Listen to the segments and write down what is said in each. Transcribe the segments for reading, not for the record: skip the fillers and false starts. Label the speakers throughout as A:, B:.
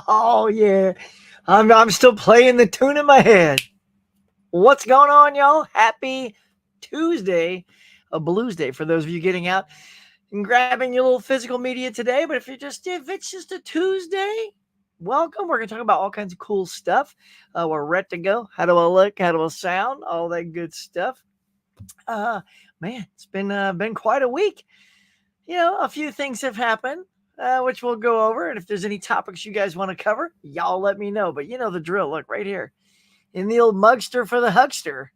A: Oh yeah, I'm still playing the tune in my head. What's going on, y'all? Happy Tuesday, a Blues Day for those of you getting out and grabbing your little physical media today. But if it's just a Tuesday, welcome. We're gonna talk about all kinds of cool stuff. We're ready to go. How do I look? How do I sound? All that good stuff. Uh, Man, it's been quite a week. A few things have happened, which we'll go over. And if there's any topics you guys want to cover, y'all let me know. But you know the drill. Look right here in the old mugster for the huckster.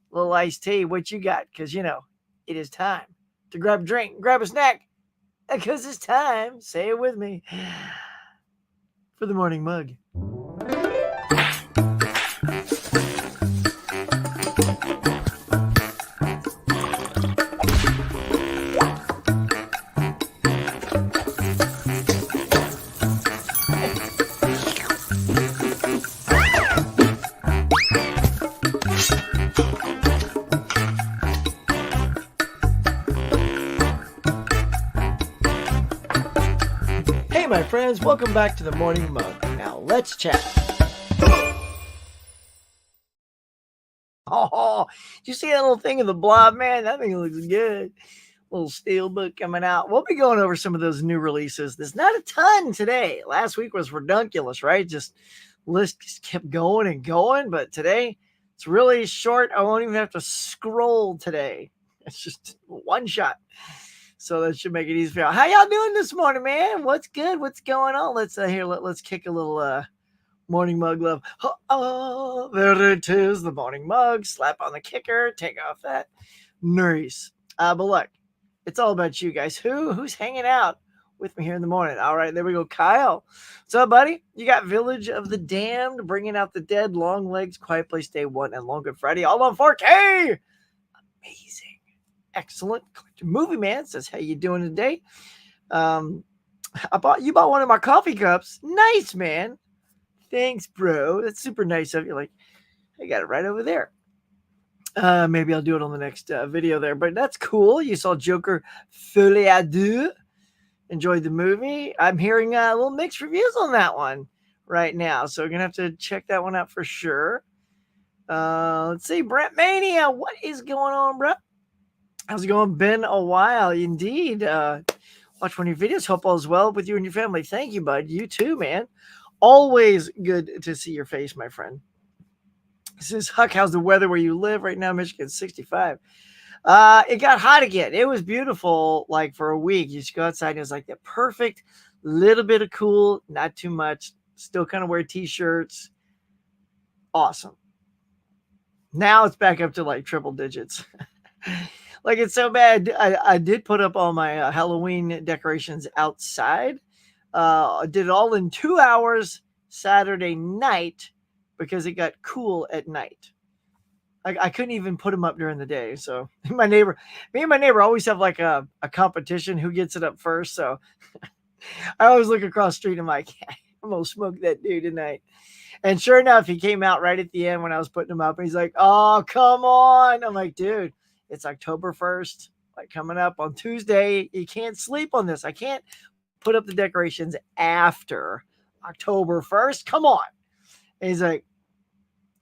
A: Little iced tea. What you got? Because, it is time to grab a drink, grab a snack. Because it's time, say it with me, for the morning mug. My friends, welcome back to the Morning Mug. Now let's chat. Oh, did you see that little thing of the blob, man? That thing looks good. Little steel book coming out. We'll be going over some of those new releases. There's not a ton today. Last week was redunculous, right? List just kept going and going, but today it's really short. I won't even have to scroll today. It's just one shot. So that should make it easy for y'all. How y'all doing this morning, man? What's good? What's going on? Let's kick a little morning mug love. Oh, there it is, the morning mug. Slap on the kicker, take off that. Nice. But look, it's all about you guys. Who's hanging out with me here in the morning? All right, there we go. Kyle. What's up, buddy? You got Village of the Damned, Bringing Out the Dead, Long Legs, Quiet Place Day 1, and Long Good Friday, all on 4K. Amazing. Excellent. Movie Man says, how you doing today? You bought one of my coffee cups. Nice, man. Thanks, bro. That's super nice of you. Like, I got it right over there. Maybe I'll do it on the next video there, but that's cool. You saw Joker Folie à Deux. Enjoyed the movie. I'm hearing a little mixed reviews on that one right now, so we're gonna have to check that one out for sure. Let's see, Brent Mania. What is going on, bro? How's it going? Been a while indeed. Watch one of your videos. Hope all is well with you and your family. Thank you, bud. You too, man. Always good to see your face, my friend. This is Huck. How's the weather where you live right now? Michigan 65. It got hot again. It was beautiful, like for a week. You just go outside and it was like the perfect little bit of cool, not too much. Still kind of wear t-shirts. Awesome. Now it's back up to like triple digits. Like, it's so bad. I did put up all my Halloween decorations outside. I did it all in 2 hours Saturday night because it got cool at night. I couldn't even put them up during the day. So me and my neighbor always have like a competition who gets it up first. So I always look across the street and I'm like, I'm going to smoke that dude tonight. And sure enough, he came out right at the end when I was putting them up. And he's like, oh, come on. I'm like, dude. It's October 1st, like coming up on Tuesday. You can't sleep on this. I can't put up the decorations after October 1st. Come on. And he's like,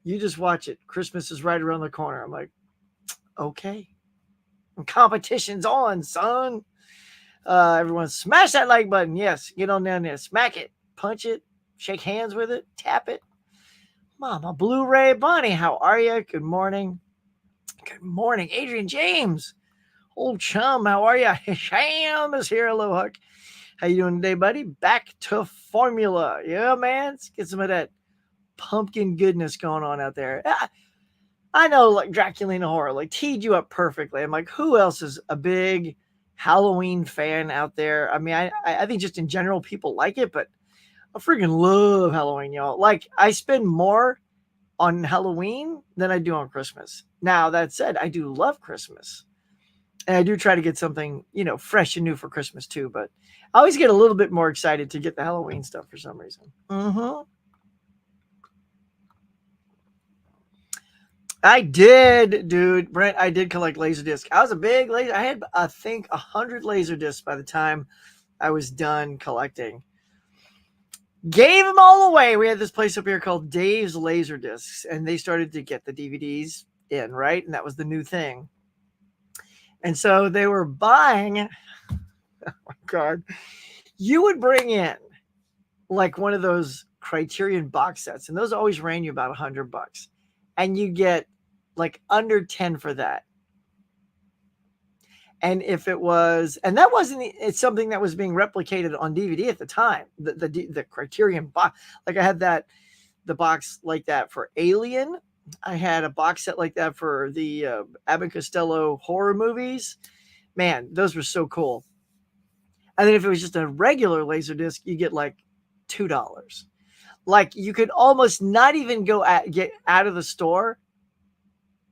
A: you just watch it. Christmas is right around the corner. I'm like, okay. And competition's on, son. Everyone smash that like button. Yes, get on down there. Smack it. Punch it. Shake hands with it. Tap it. Mama Blu-ray Bonnie, how are you? Good morning. Good morning, Adrian James. Old chum, how are you? Sham is here. Hello, Huck. How you doing today, buddy? Back to formula. Yeah, man. Let's get some of that pumpkin goodness going on out there. I know, like, Draculina Horror, like, teed you up perfectly. I'm like, who else is a big Halloween fan out there? I mean, I think just in general, people like it, but I freaking love Halloween, y'all. Like, I spend more on Halloween than I do on Christmas. Now, that said, I do love Christmas. And I do try to get something, fresh and new for Christmas too. But I always get a little bit more excited to get the Halloween stuff for some reason. I did, dude. Brent, I did collect Laserdisc. I was a big laser. I had, I think, 100 Laserdiscs by the time I was done collecting. Gave them all away. We had this place up here called Dave's Laser Discs, and they started to get the DVDs in, right? And that was the new thing. And so they were buying, oh my God, you would bring in like one of those Criterion box sets, and those always ran you about $100, and you get like under 10 for that. And if it was, and that wasn't, it's something that was being replicated on DVD at the time, the Criterion box. Like I had the box like that for Alien. I had a box set like that for the Abbott and Costello horror movies. Man, those were so cool. And then if it was just a regular Laserdisc, you get like $2. Like you could almost not even get out of the store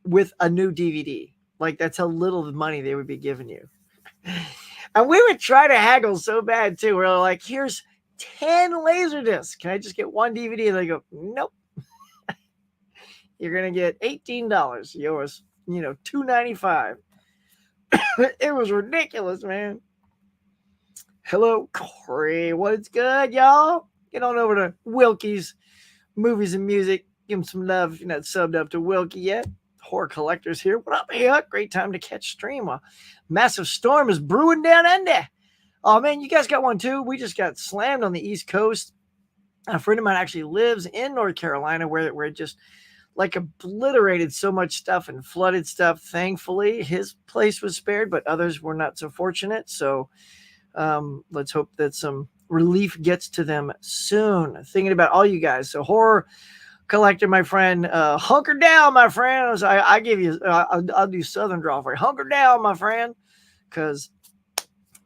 A: with a new DVD. Like that's how little the money they would be giving you. And we would try to haggle so bad too. We're like, here's 10 Laserdiscs. Can I just get one DVD? And they go, nope. You're going to get $18. Yours, $2.95. It was ridiculous, man. Hello, Corey. What's good, y'all? Get on over to Wilkie's Movies and Music. Give him some love if you're not subbed up to Wilkie yet. Horror Collectors here. What up, hey? Great time to catch stream. A massive storm is brewing down under. Oh, man, you guys got one too? We just got slammed on the East Coast. A friend of mine actually lives in North Carolina where it just like obliterated so much stuff and flooded stuff. Thankfully, his place was spared, but others were not so fortunate. So let's hope that some relief gets to them soon. Thinking about all you guys. So Horror Collector, my friend, hunker down, my friend. I give you, I'll do Southern drawl for you. Hunker down, my friend, because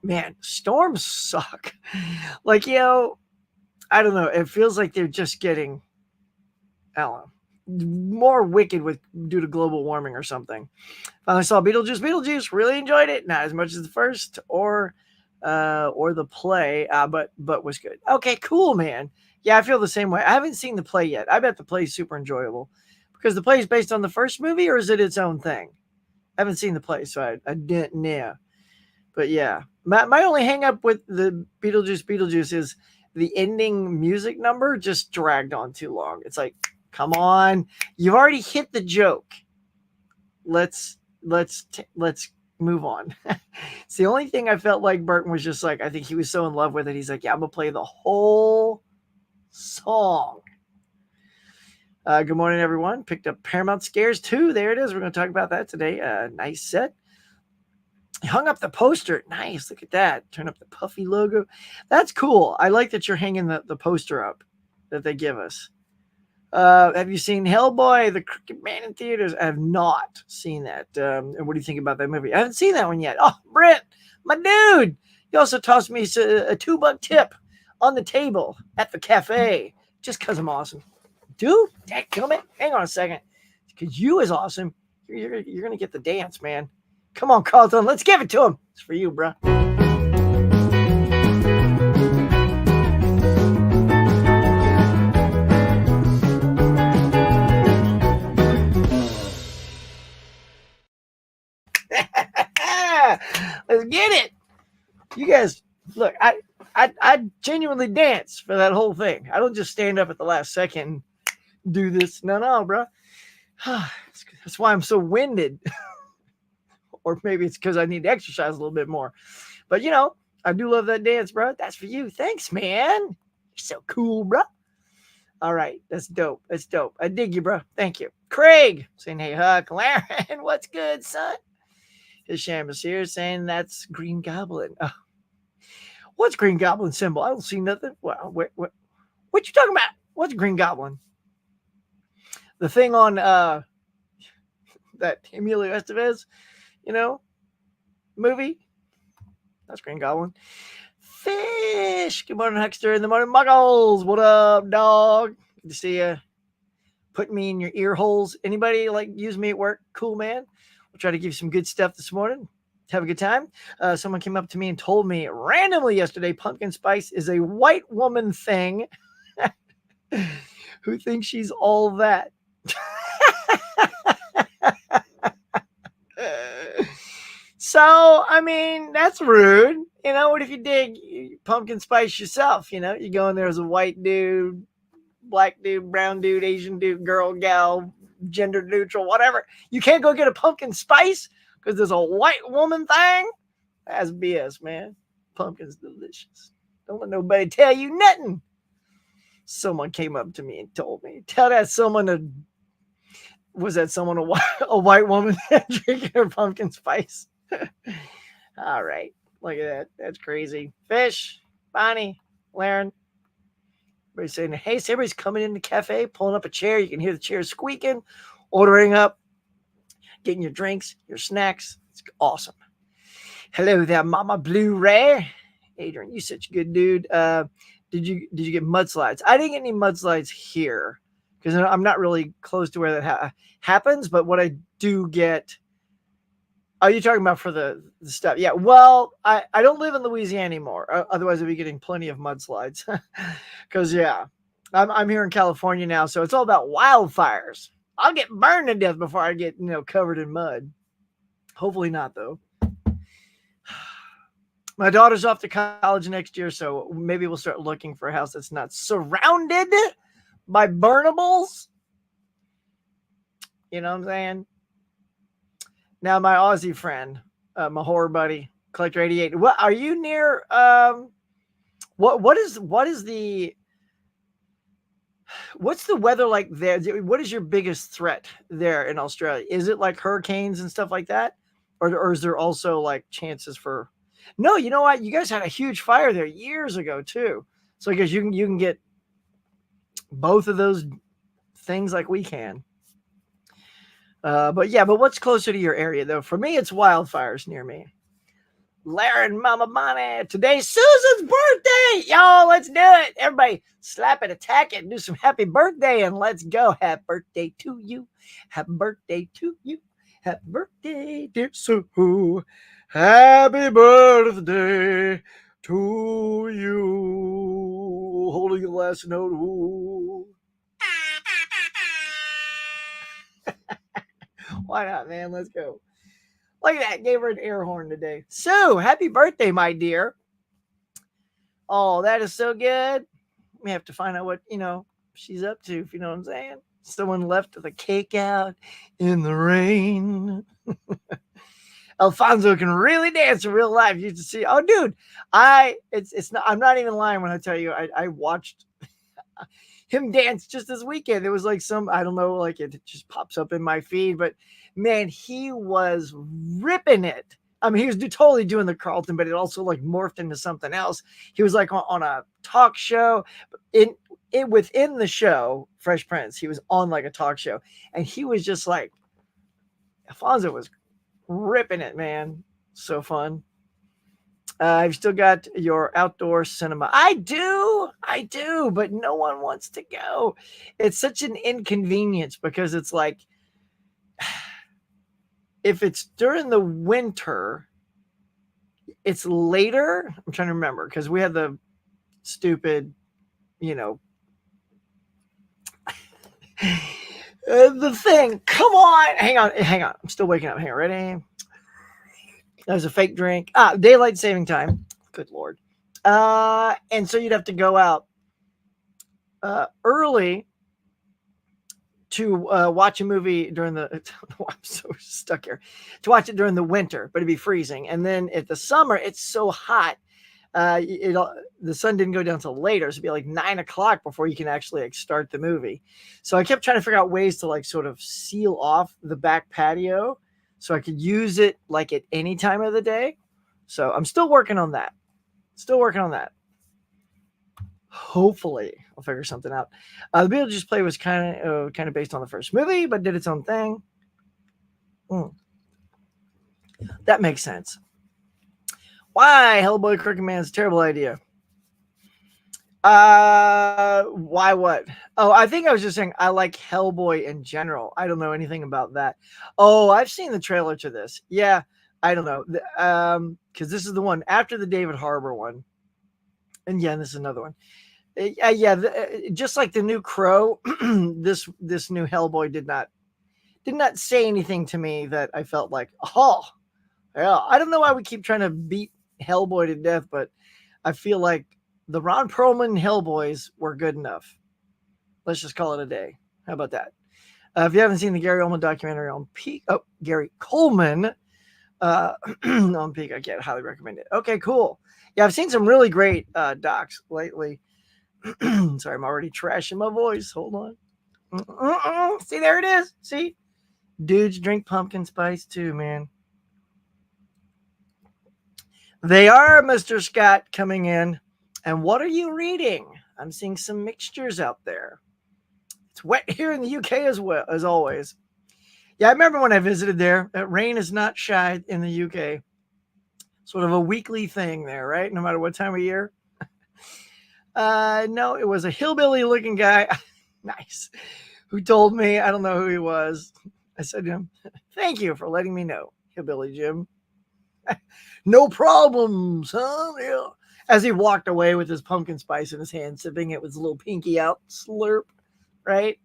A: man, storms suck. Like I don't know. It feels like they're just getting, I don't know, more wicked due to global warming or something. I saw Beetlejuice. Really enjoyed it. Not as much as the first or the play, but was good. Okay, cool, man. Yeah, I feel the same way. I haven't seen the play yet. I bet the play is super enjoyable because the play is based on the first movie, or is it its own thing? I haven't seen the play, so I didn't know. But yeah, my only hang up with the Beetlejuice is the ending music number just dragged on too long. It's like, come on, you've already hit the joke. Let's move on. It's the only thing I felt like Burton was just like, I think he was so in love with it. He's like, yeah, I'm gonna play the whole song. Good morning, everyone. Picked up Paramount Scares 2. There it is. We're going to talk about that today. Nice set. Hung up the poster. Nice. Look at that. Turn up the Puffy logo. That's cool. I like that you're hanging the poster up that they give us. Have you seen Hellboy, the Crooked Man in theaters? I have not seen that. And what do you think about that movie? I haven't seen that one yet. Oh, Brent, my dude. You also tossed me a $2 tip on the table at the cafe just because I'm awesome. Dude, dadgummit, hang on a second. Because you is awesome. You're going to get the dance, man. Come on, Carlton. Let's give it to him. It's for you, bro. Let's get it. You guys, look, I genuinely dance for that whole thing. I don't just stand up at the last second and do this. No, bro. That's why I'm so winded. Or maybe it's because I need to exercise a little bit more. But, I do love that dance, bro. That's for you. Thanks, man. You're so cool, bro. All right. That's dope. I dig you, bro. Thank you. Craig saying, hey, Huck. Laren, what's good, son? His Shamus here saying that's Green Goblin. Oh. What's Green Goblin symbol? I don't see nothing. What you talking about? What's Green Goblin? The thing on that Emilio Estevez, movie? That's Green Goblin. Fish. Good morning, Huckster. In the morning, Muggles. What up, dog? Good to see you. Put me in your ear holes. Anybody use me at work? Cool, man. We'll try to give you some good stuff this morning. Have a good time. Someone came up to me and told me randomly yesterday, pumpkin spice is a white woman thing. Who thinks she's all that? So, I mean, that's rude. What if you dig pumpkin spice yourself. You go in there as a white dude, black dude, brown dude, Asian dude, girl, gal, gender neutral, whatever. You can't go get a pumpkin spice because there's a white woman thing. That's BS, man. Pumpkin's delicious. Don't let nobody tell you nothing. Someone came up to me and told me, tell that someone was that someone a white woman drinking her pumpkin spice? All right. Look at that. That's crazy. Fish, Bonnie, Laren. Everybody's saying, hey, so everybody's coming in the cafe, pulling up a chair. You can hear the chair squeaking, ordering up, getting your drinks, your snacks. It's awesome. Hello there, Mama Blu-ray. Adrian, you such a good dude. Did you get mudslides? I didn't get any mudslides here because I'm not really close to where that happens. But what I do get, are you talking about for the stuff? Yeah. Well, I don't live in Louisiana anymore. Otherwise, I'd be getting plenty of mudslides. Because yeah, I'm here in California now, so it's all about wildfires. I'll get burned to death before I get covered in mud. Hopefully not, though. My daughter's off to college next year, so maybe we'll start looking for a house that's not surrounded by burnables. You know what I'm saying? Now, my Aussie friend, my horror buddy, Collector 88. What are you near? What's the weather like there? What is your biggest threat there in Australia? Is it like hurricanes and stuff like that, or is there also like chances for? No, you know what? You guys had a huge fire there years ago too. So I guess you can get both of those things like we can. But what's closer to your area though? For me, it's wildfires near me. Laren, Mama Bonnie, today's Susan's birthday, y'all. Let's do it. Everybody, slap it, attack it, do some happy birthday, and let's go. Happy birthday to you. Happy birthday to you. Happy birthday, dear Sue. Happy birthday to you. Holding the last note. Ooh. Why not, man? Let's go. Look at that. Gave her an air horn today. Sue, happy birthday, my dear. Oh, that is so good. We have to find out what, she's up to, if you know what I'm saying. Someone left the cake out in the rain. Alfonso can really dance in real life. You should see. Oh, dude, it's not. I'm not even lying when I tell you I watched him dance just this weekend. It was like I don't know, like it just pops up in my feed. But man, he was ripping it. I mean, he was totally doing the Carlton, but it also like morphed into something else. He was like on a talk show. Within the show, Fresh Prince, he was on like a talk show, and he was just like, Alfonso was ripping it, man. So fun. I've still got your outdoor cinema. I do, but no one wants to go. It's such an inconvenience because it's like, if it's during the winter, it's later. I'm trying to remember because we had the stupid, the thing. Come on. Hang on. I'm still waking up. Hang on. Ready? That was a fake drink. Daylight saving time. Good Lord. And so you'd have to go out early to watch a movie during the. I'm so stuck here. To watch it during the winter, but it'd be freezing. And then at the summer, it's so hot. The sun didn't go down till later, so it'd be like 9 o'clock before you can actually like start the movie. So I kept trying to figure out ways to like sort of seal off the back patio so I could use it like at any time of the day. So I'm still working on that. Hopefully I'll figure something out. The Beetlejuice play was kind of based on the first movie, but did its own thing. That makes sense. Why Hellboy Crooked Man is a terrible idea. Why what? Oh, I think I was just saying I like Hellboy in general. I don't know anything about that. Oh, I've seen the trailer to this. Yeah, I don't know. Because this is the one after the David Harbour one. And yeah, this is another one. Just like the new Crow, this new Hellboy did not say anything to me that I felt like, oh, yeah. I don't know why we keep trying to beat Hellboy to death, but I feel like the Ron Perlman Hellboys were good enough. Let's just call it a day. How about that? If you haven't seen the Gary Oldman documentary on Peak, Gary Coleman on Peak, I can't highly recommend it. Okay, cool. Yeah, I've seen some really great docs lately. Sorry, I'm already trashing my voice. Hold on. See, there it is. See? Dudes drink pumpkin spice too, man. They are, Mr. Scott, coming in. And what are you reading? I'm seeing some mixtures out there. It's wet here in the UK as well, as always. Yeah, I remember when I visited there. Rain is not shy in the UK. Sort of a weekly thing there, right? No matter what time of year. No, it was a hillbilly-looking guy. Nice. Who told me, I don't know who he was. I said to him, thank you for letting me know, Hillbilly Jim. No problem, son. Yeah. As he walked away with his pumpkin spice in his hand, sipping it with his little pinky out, slurp, right?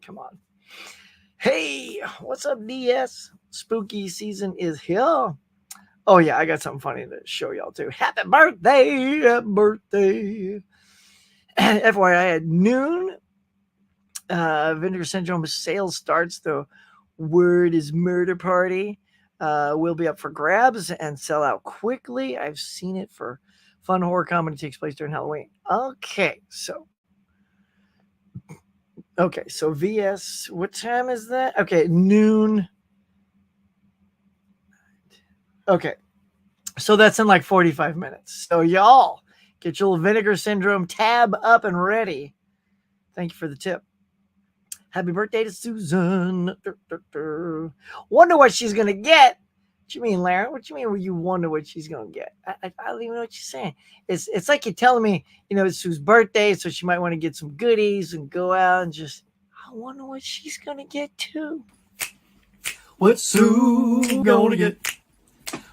A: Come on. Hey, what's up, DS? Spooky season is here. Oh, yeah, I got something funny to show y'all, too. Happy birthday, happy birthday. FYI, at noon, Vinegar Syndrome sales starts. The word is murder party. Will be up for grabs and sell out quickly. I've seen it for fun horror comedy takes place during Halloween. Okay, so VS, what time is that? Okay, noon. Okay, so that's in like 45 minutes. So y'all get your Vinegar Syndrome tab up and ready. Thank you for the tip. Happy birthday to Susan. Wonder what she's going to get. What you mean, Larry? What you mean when you wonder what she's going to get? I don't even know what you're saying. It's like you're telling me, it's Sue's birthday, so she might want to get some goodies and go out and just, I wonder what she's going to get too. What's Sue going to get?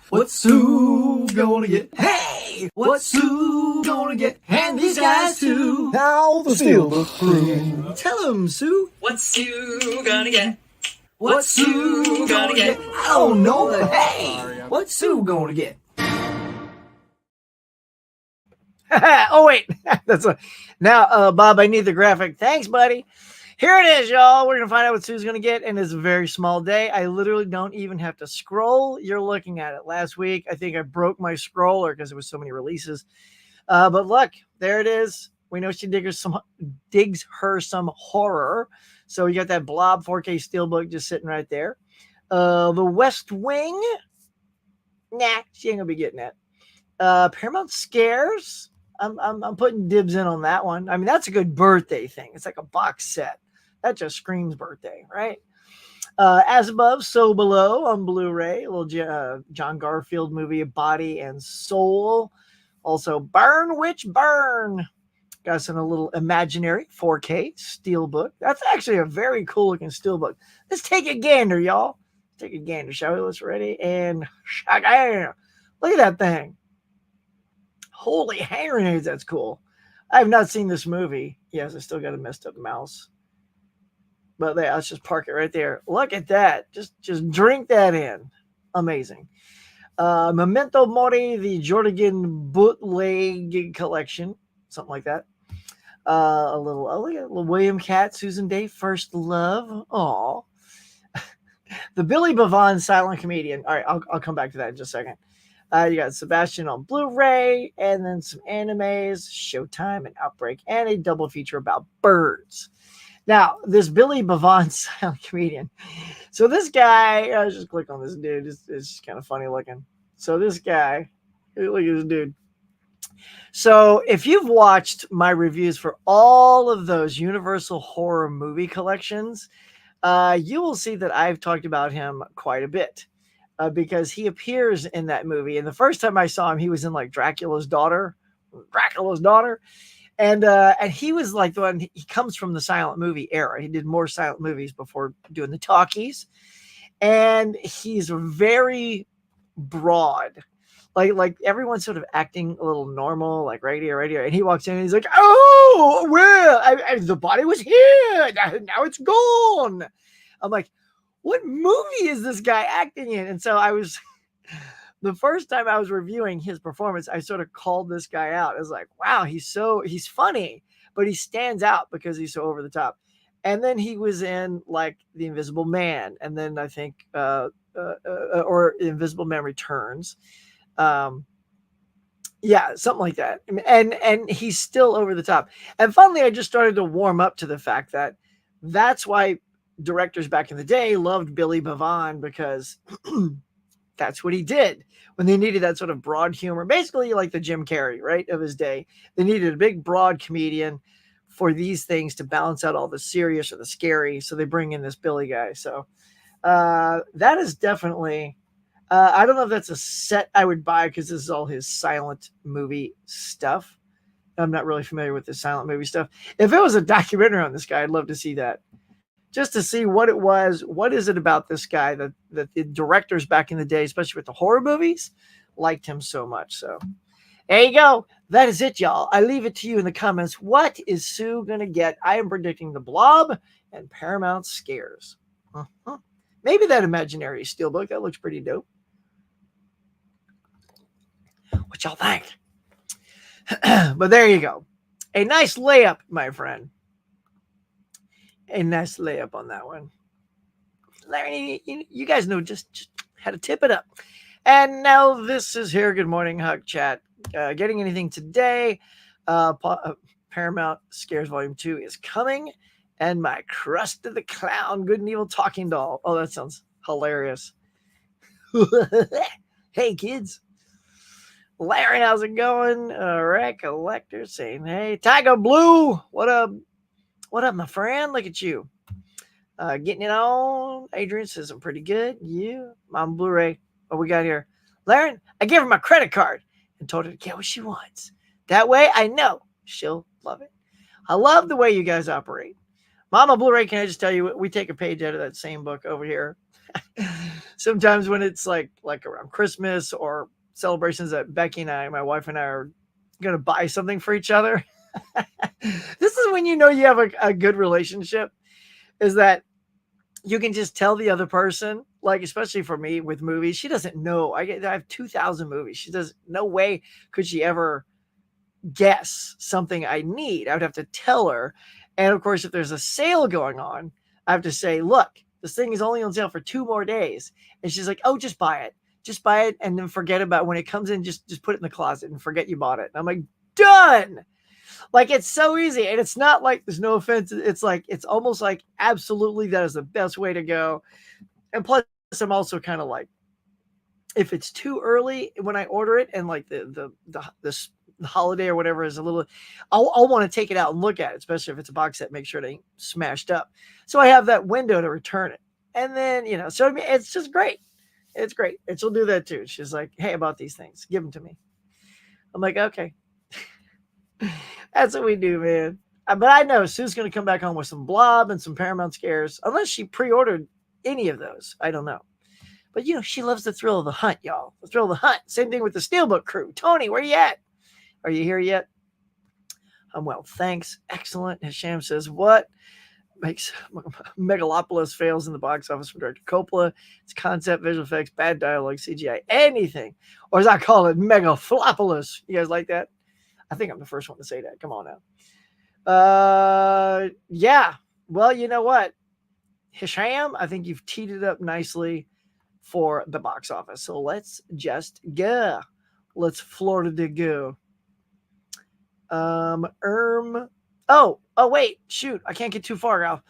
A: What's Sue gonna get? Hey! What's Sue gonna get? And these guys too. Now the steal the crew. Tell him, Sue.
B: What's Sue gonna get?
A: What's Sue gonna get? I don't know. Hey! What's Sue gonna get? Oh, wait. That's a, now, Bob, I need the graphic. Thanks, buddy. Here it is, y'all. We're going to find out what Sue's going to get, and it's a very small day. I literally don't even have to scroll. You're looking at it. Last week, I think I broke my scroller because there was so many releases. But look, there it is. We know she digs her some horror. So you got that Blob 4K Steelbook just sitting right there. The West Wing. Nah, she ain't going to be getting it. Paramount Scares. I'm putting dibs in on that one. I mean, that's a good birthday thing. It's like a box set. That just screams birthday, right? As Above, So Below on Blu-ray. A little John Garfield movie, Body and Soul. Also, Burn Witch Burn. Got us in a little imaginary 4K Steelbook. That's actually a very cool looking Steelbook. Let's take a gander, y'all. Take a gander, shall we? Let's ready. And look at that thing. Holy hand grenades, that's cool. I have not seen this movie. Yes, I still got a messed up mouse. But there, let's just park it right there. Look at that. Just drink that in. Amazing. Memento Mori, the Jordan bootleg collection. Something like that. A little William Catt, Susan Day, First Love. Aw. The Billy Bavon silent comedian. All right, I'll come back to that in just a second. You got Sebastian on Blu-ray, and then some animes, Showtime and Outbreak, and a double feature about birds. Now, this Billy Bavon silent comedian. So this guy, I just click on this dude. It's kind of funny looking. So this guy, look at this dude. So if you've watched my reviews for all of those Universal horror movie collections, you will see that I've talked about him quite a bit. Because he appears in that movie. And the first time I saw him, he was in like Dracula's Daughter. And he was like the one, he comes from the silent movie era. He did more silent movies before doing the talkies. And he's very broad. Like everyone's sort of acting a little normal, like right here. And he walks in and he's like, oh, well, the body was here. Now it's gone. I'm like, what movie is this guy acting in? And so the first time I was reviewing his performance, I sort of called this guy out. I was like, wow, he's funny, but he stands out because he's so over the top. And then he was in like The Invisible Man, and then I think or Invisible Man Returns. Um, yeah, something like that. And he's still over the top. And finally, I just started to warm up to the fact that that's why directors back in the day loved Billy Bavon, because that's what he did when they needed that sort of broad humor, basically like the Jim Carrey, right, of his day. They needed a big, broad comedian for these things to balance out all the serious or the scary. So they bring in this Billy guy. So that is definitely, I don't know if that's a set I would buy because this is all his silent movie stuff. I'm not really familiar with the silent movie stuff. If it was a documentary on this guy, I'd love to see that. Just to see what it was. What is it about this guy that the directors back in the day, especially with the horror movies, liked him so much? So there you go. That is it, y'all. I leave it to you in the comments. What is Sue going to get? I am predicting The Blob and Paramount Scares. Uh-huh. Maybe that imaginary steelbook. That looks pretty dope. What y'all think? But there you go. A nice layup, my friend. A nice layup on that one. Larry, you guys know just how to tip it up. And now this is here. Good morning, Hug Chat. Getting anything today? Paramount Scares Volume 2 is coming. And my Crust of the Clown, Good and Evil Talking Doll. Oh, that sounds hilarious. Hey, kids. Larry, how's it going? Recollector saying, hey. Tiger Blue, what up? What up, my friend? Look at you. Getting it on. Adrian says I'm pretty good. You, Mom Blu-ray. What we got here? Larry, I gave her my credit card and told her to get what she wants. That way I know she'll love it. I love the way you guys operate. Mama Blu-ray, can I just tell you, we take a page out of that same book over here. Sometimes when it's like around Christmas or celebrations that Becky and I, my wife and I, are going to buy something for each other. This is when you know you have a good relationship, is that you can just tell the other person, like, especially for me with movies, she doesn't know. I have 2,000 movies. She does no way could she ever guess something I need. I would have to tell her. And of course, if there's a sale going on, I have to say, look, this thing is only on sale for 2 more days. And she's like, oh, just buy it. Just buy it and then forget about it. When it comes in, just put it in the closet and forget you bought it. And I'm like, done. Like, it's so easy. And it's not like, there's no offense. It's like, it's almost like absolutely that is the best way to go. And plus, I'm also kind of like, if it's too early when I order it and like the holiday or whatever is a little, I'll want to take it out and look at it, especially if it's a box set, make sure it ain't smashed up. So I have that window to return it. And then, so I mean, it's just great. It's great. And she'll do that too. She's like, hey, about these things, give them to me. I'm like, okay. That's what we do, man. But I know Sue's going to come back home with some Blob and some Paramount Scares, unless she pre-ordered any of those. I don't know. But, she loves the thrill of the hunt, y'all. The thrill of the hunt. Same thing with the Steelbook crew. Tony, where you at? Are you here yet? I'm well, thanks. Excellent. Hisham says, what makes Mega-Flopolis fails in the box office from director Coppola? It's concept, visual effects, bad dialogue, CGI, anything. Or as I call it, Mega-Flopolis. You guys like that? I think I'm the first one to say that. Come on now. Yeah. Well, you know what? Hisham, I think you've teed it up nicely for the box office. So let's just go. Let's Florida go. Oh, wait, shoot. I can't get too far, Ralph.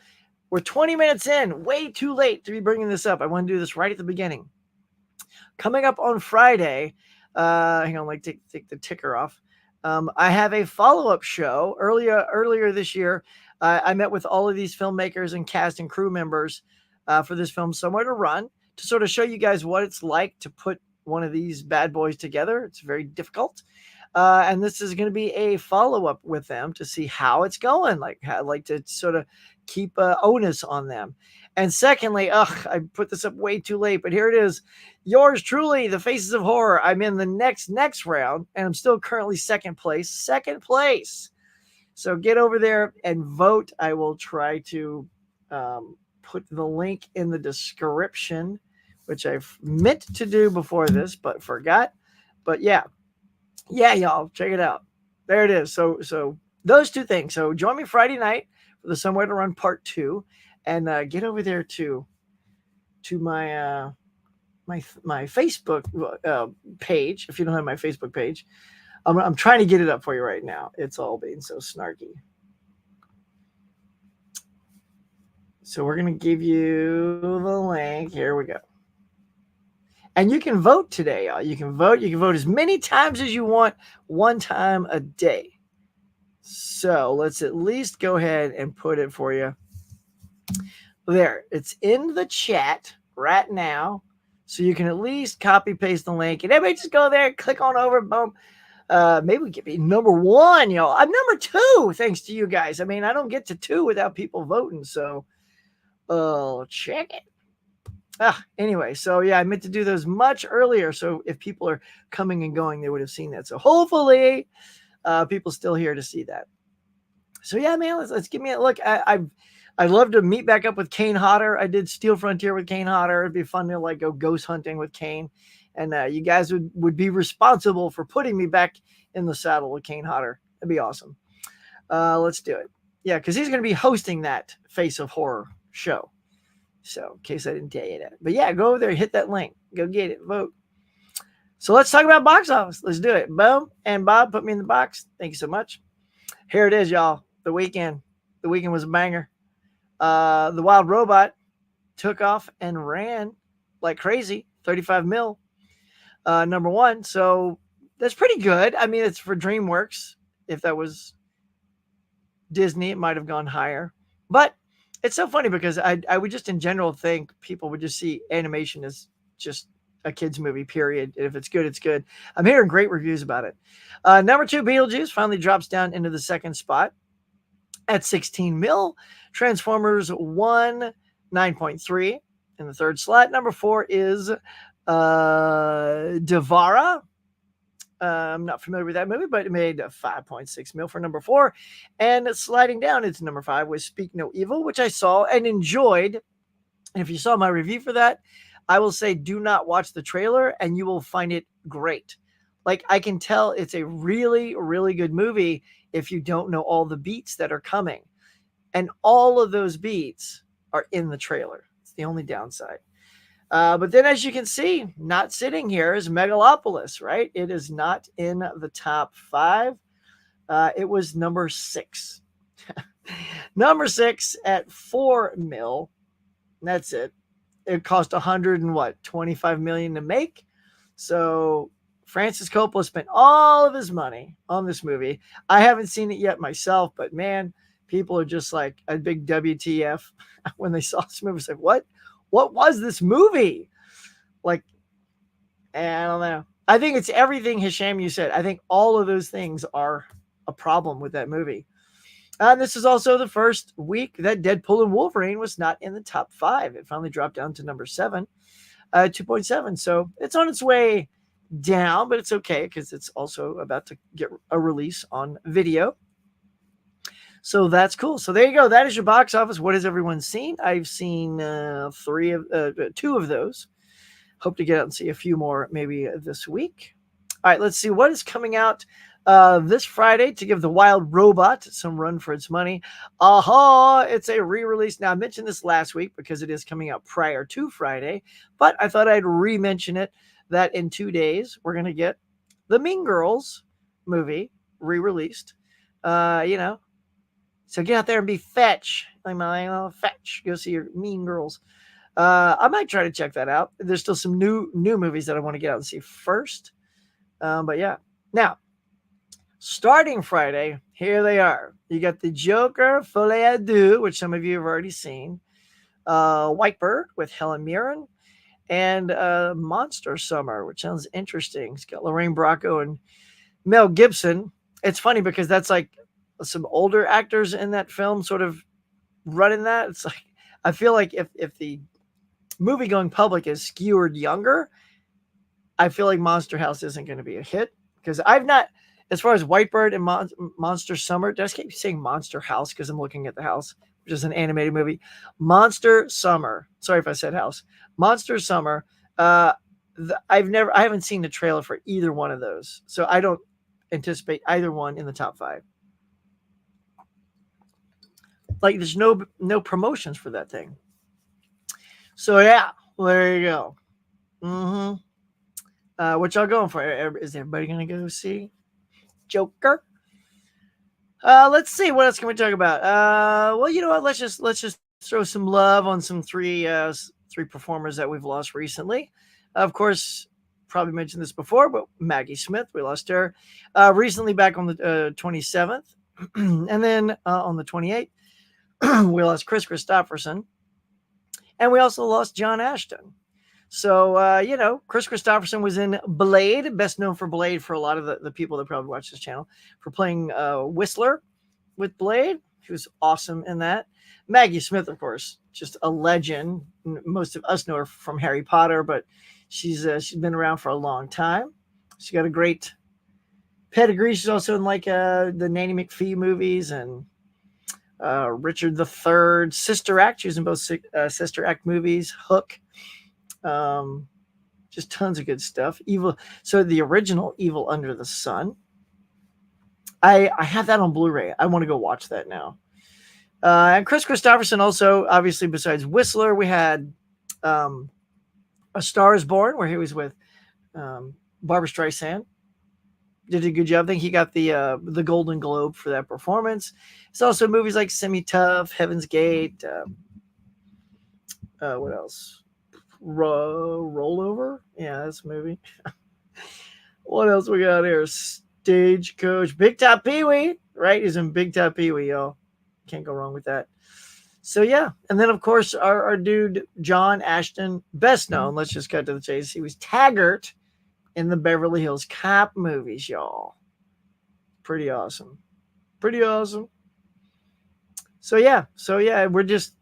A: We're 20 minutes in. Way too late to be bringing this up. I want to do this right at the beginning. Coming up on Friday, hang on, take the ticker off. I have a follow-up show earlier this year. I met with all of these filmmakers and cast and crew members for this film, Somewhere to Run, to sort of show you guys what it's like to put one of these bad boys together. It's very difficult. And this is going to be a follow-up with them to see how it's going, like to sort of keep onus on them. And secondly, I put this up way too late, but here it is. Yours truly, The Faces of Horror. I'm in the next round, and I'm still currently second place. So get over there and vote. I will try to put the link in the description which I've meant to do before this, but forgot. But yeah, y'all, check it out. There it is. So those two things. So join me Friday night for the Somewhere to Run Part 2, and get over there to my Facebook page. If you don't have my Facebook page, I'm trying to get it up for you right now. It's all being so snarky. So we're gonna give you the link. Here we go. And you can vote today, y'all. You can vote. You can vote as many times as you want, one time a day. So let's at least go ahead and put it for you. There, it's in the chat right now. So you can at least copy paste the link, and everybody just go there, click on over, boom. Maybe we could be number 1, y'all. I'm number 2, thanks to you guys. I mean, I don't get to 2 without people voting. So, check it. Anyway, so yeah, I meant to do those much earlier. So if people are coming and going, they would have seen that. So hopefully, people still here to see that. So yeah, man, let's give me a look. I'd love to meet back up with Kane Hodder. I did Steel Frontier with Kane Hodder. It'd be fun to like go ghost hunting with Kane, and you guys would be responsible for putting me back in the saddle with Kane Hodder. That'd be awesome. Let's do it. Yeah, because he's going to be hosting that Face of Horror show. So, in case I didn't tell you that. But yeah, go over there, hit that link. Go get it, vote. So let's talk about box office. Let's do it. Boom. And Bob put me in the box. Thank you so much. Here it is, y'all. The weekend. The weekend was a banger. The Wild Robot took off and ran like crazy. 35 mil. Number 1. So that's pretty good. I mean, it's for DreamWorks. If that was Disney, it might have gone higher. But it's so funny because I would just in general think people would just see animation as just a kid's movie, period. If it's good, it's good. I'm hearing great reviews about it. Number 2, Beetlejuice finally drops down into the second spot at 16 mil. Transformers 1, 9.3 in the third slot. Number 4 is Devara. I'm not familiar with that movie, but it made 5.6 mil for number 4. And sliding down into number 5 was Speak No Evil, which I saw and enjoyed. And if you saw my review for that, I will say do not watch the trailer and you will find it great. Like, I can tell it's a really, really good movie if you don't know all the beats that are coming. And all of those beats are in the trailer. It's the only downside. But then, as you can see, not sitting here is Mega-Flopolis, right? It is not in the top 5. It was number 6. Number 6 at 4 mil. That's it. It cost 125 million to make. So Francis Coppola spent all of his money on this movie. I haven't seen it yet myself, but man, people are just like a big WTF when they saw this movie. It's like, what? What was this movie? Like, I don't know. I think it's everything, Hisham, you said. I think all of those things are a problem with that movie. And this is also the first week that Deadpool and Wolverine was not in the top 5. It finally dropped down to number 7, 2.7. So it's on its way down, but it's okay because it's also about to get a release on video. So that's cool. So there you go. That is your box office. What has everyone seen? I've seen 2 of those. Hope to get out and see a few more maybe this week. All right, let's see what is coming out this Friday to give the Wild Robot some run for its money. It's a re-release. Now, I mentioned this last week because it is coming out prior to Friday, but I thought I'd re-mention it that in 2 days, we're going to get the Mean Girls movie re-released. So get out there and be fetch. Fetch. Go see your Mean Girls. I might try to check that out. There's still some new movies that I want to get out and see first. But yeah. Now, starting Friday, here they are. You got the Joker, Folie à Deux, which some of you have already seen. White Bird with Helen Mirren. And Monster Summer, which sounds interesting. It's got Lorraine Bracco and Mel Gibson. It's funny because that's like some older actors in that film sort of running that. It's like, I feel like if the movie going public is skewered younger, I feel like Monster House isn't going to be a hit because I've not, as far as White Bird and Monster Summer, did I keep saying Monster House because I'm looking at the house? which is an animated movie. Monster Summer. Sorry if I said house. Monster Summer. I haven't seen the trailer for either one of those, so I don't anticipate either one in the top 5. Like, there's no promotions for that thing. So yeah, well, there you go. What y'all going for? Is everybody gonna go see Joker? Let's see, what else can we talk about? Well, you know what? Let's just throw some love on some three performers that we've lost recently. Of course, probably mentioned this before, but Maggie Smith, we lost her recently back on the 27th, and then on the 28th, we lost Chris Christopherson, and we also lost John Ashton. So, Chris Christopherson was in Blade, best known for Blade for a lot of the people that probably watch this channel, for playing Whistler with Blade. He was awesome in that. Maggie Smith, of course, just a legend. Most of us know her from Harry Potter, but she's been around for a long time. She got a great pedigree. She's also in the Nanny McPhee movies and Richard III, Sister Act. She was in both Sister Act movies, Hook. Just tons of good stuff. So the original Evil Under the Sun. I have that on Blu-ray. I want to go watch that now. And Chris Christopherson also, obviously, besides Whistler, we had A Star Is Born, where he was with Barbra Streisand. Did a good job. I think he got the Golden Globe for that performance. It's also movies like Semi-Tough, Heaven's Gate. What else? Rollover? Yeah, that's a movie. What else we got here? Stagecoach. Big Top Pee-wee, right? He's in Big Top Pee-wee, y'all. Can't go wrong with that. So, yeah. And then, of course, our dude, John Ashton, best known, let's just cut to the chase. He was Taggart in the Beverly Hills Cop movies, y'all. Pretty awesome. Pretty awesome. So, yeah. We're just,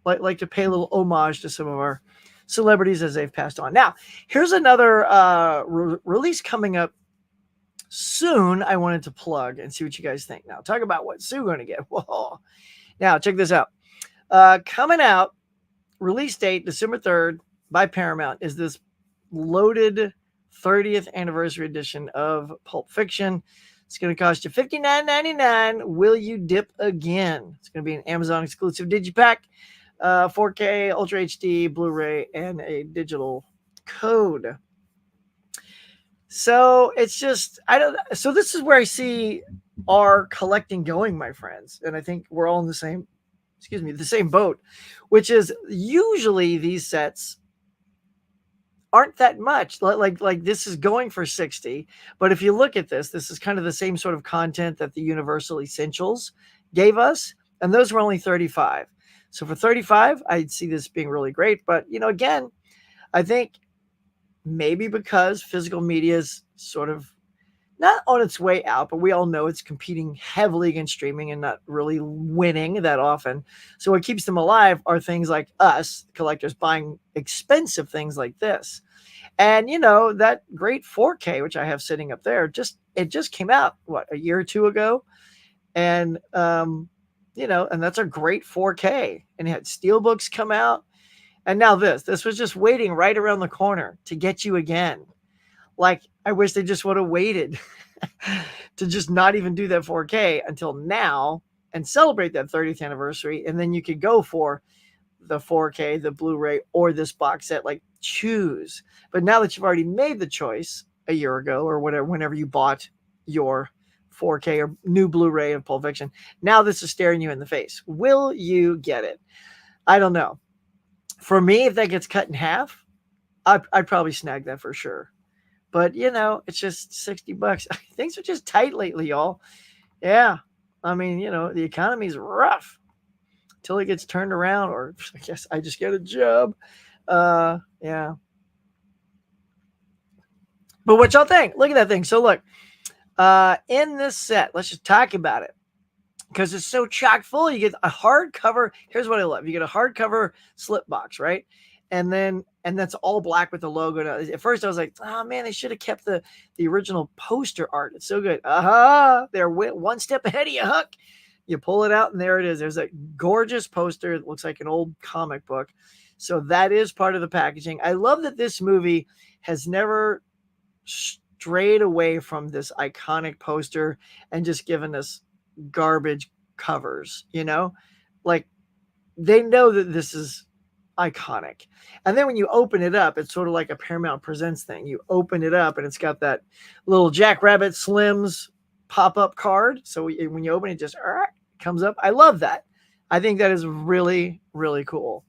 A: like to pay a little homage to some of our celebrities as they've passed on. Now, here's another release coming up soon I wanted to plug and see what you guys think. Now, talk about what Sue's going to get. Whoa. Now, check this out. Coming out, release date, December 3rd, by Paramount, is this loaded 30th anniversary edition of Pulp Fiction. It's going to cost you $59.99. Will you dip again? It's going to be an Amazon exclusive digipack. 4K, Ultra HD, Blu-ray, and a digital code. So it's just, so this is where I see our collecting going, my friends. And I think we're all in the same boat, which is usually these sets aren't that much. Like this is going for 60, but if you look at this is kind of the same sort of content that the Universal Essentials gave us, and those were only 35. So for 35, I'd see this being really great. But, again, I think maybe because physical media is sort of not on its way out, but we all know it's competing heavily against streaming and not really winning that often. So what keeps them alive are things like us, collectors, buying expensive things like this. And, that great 4K, which I have sitting up there, it just came out, a year or two ago? And, and that's a great 4K. And it had steelbooks come out. And now this was just waiting right around the corner to get you again. Like, I wish they just would have waited to just not even do that 4K until now and celebrate that 30th anniversary. And then you could go for the 4K, the Blu-ray, or this box set, like choose. But now that you've already made the choice a year ago or whatever, whenever you bought your 4K or new Blu-ray of Pulp Fiction, now this is staring you in the face. Will you get it? I don't know. For me, if that gets cut in half, I'd probably snag that for sure. But, it's just $60. Things are just tight lately, y'all. Yeah. I mean, the economy's rough until it gets turned around, or I guess I just get a job. Yeah. But what y'all think? Look at that thing. So look, in this set, let's just talk about it because it's so chock full. You get a hardcover. Here's what I love. You get a hardcover slip box, right? And that's all black with the logo. At first I was like, oh man, they should have kept the original poster art. It's so good. They're one step ahead of you, Huck. You pull it out, and there it is. There's that gorgeous poster. It looks like an old comic book. So that is part of the packaging. I love that this movie has never strayed away from this iconic poster and just given us garbage covers, like they know that this is iconic. And then when you open it up, it's sort of like a Paramount Presents thing. You open it up and it's got that little Jackrabbit Slims pop-up card. So when you open it, just comes up. I love that. I think that is really, really cool.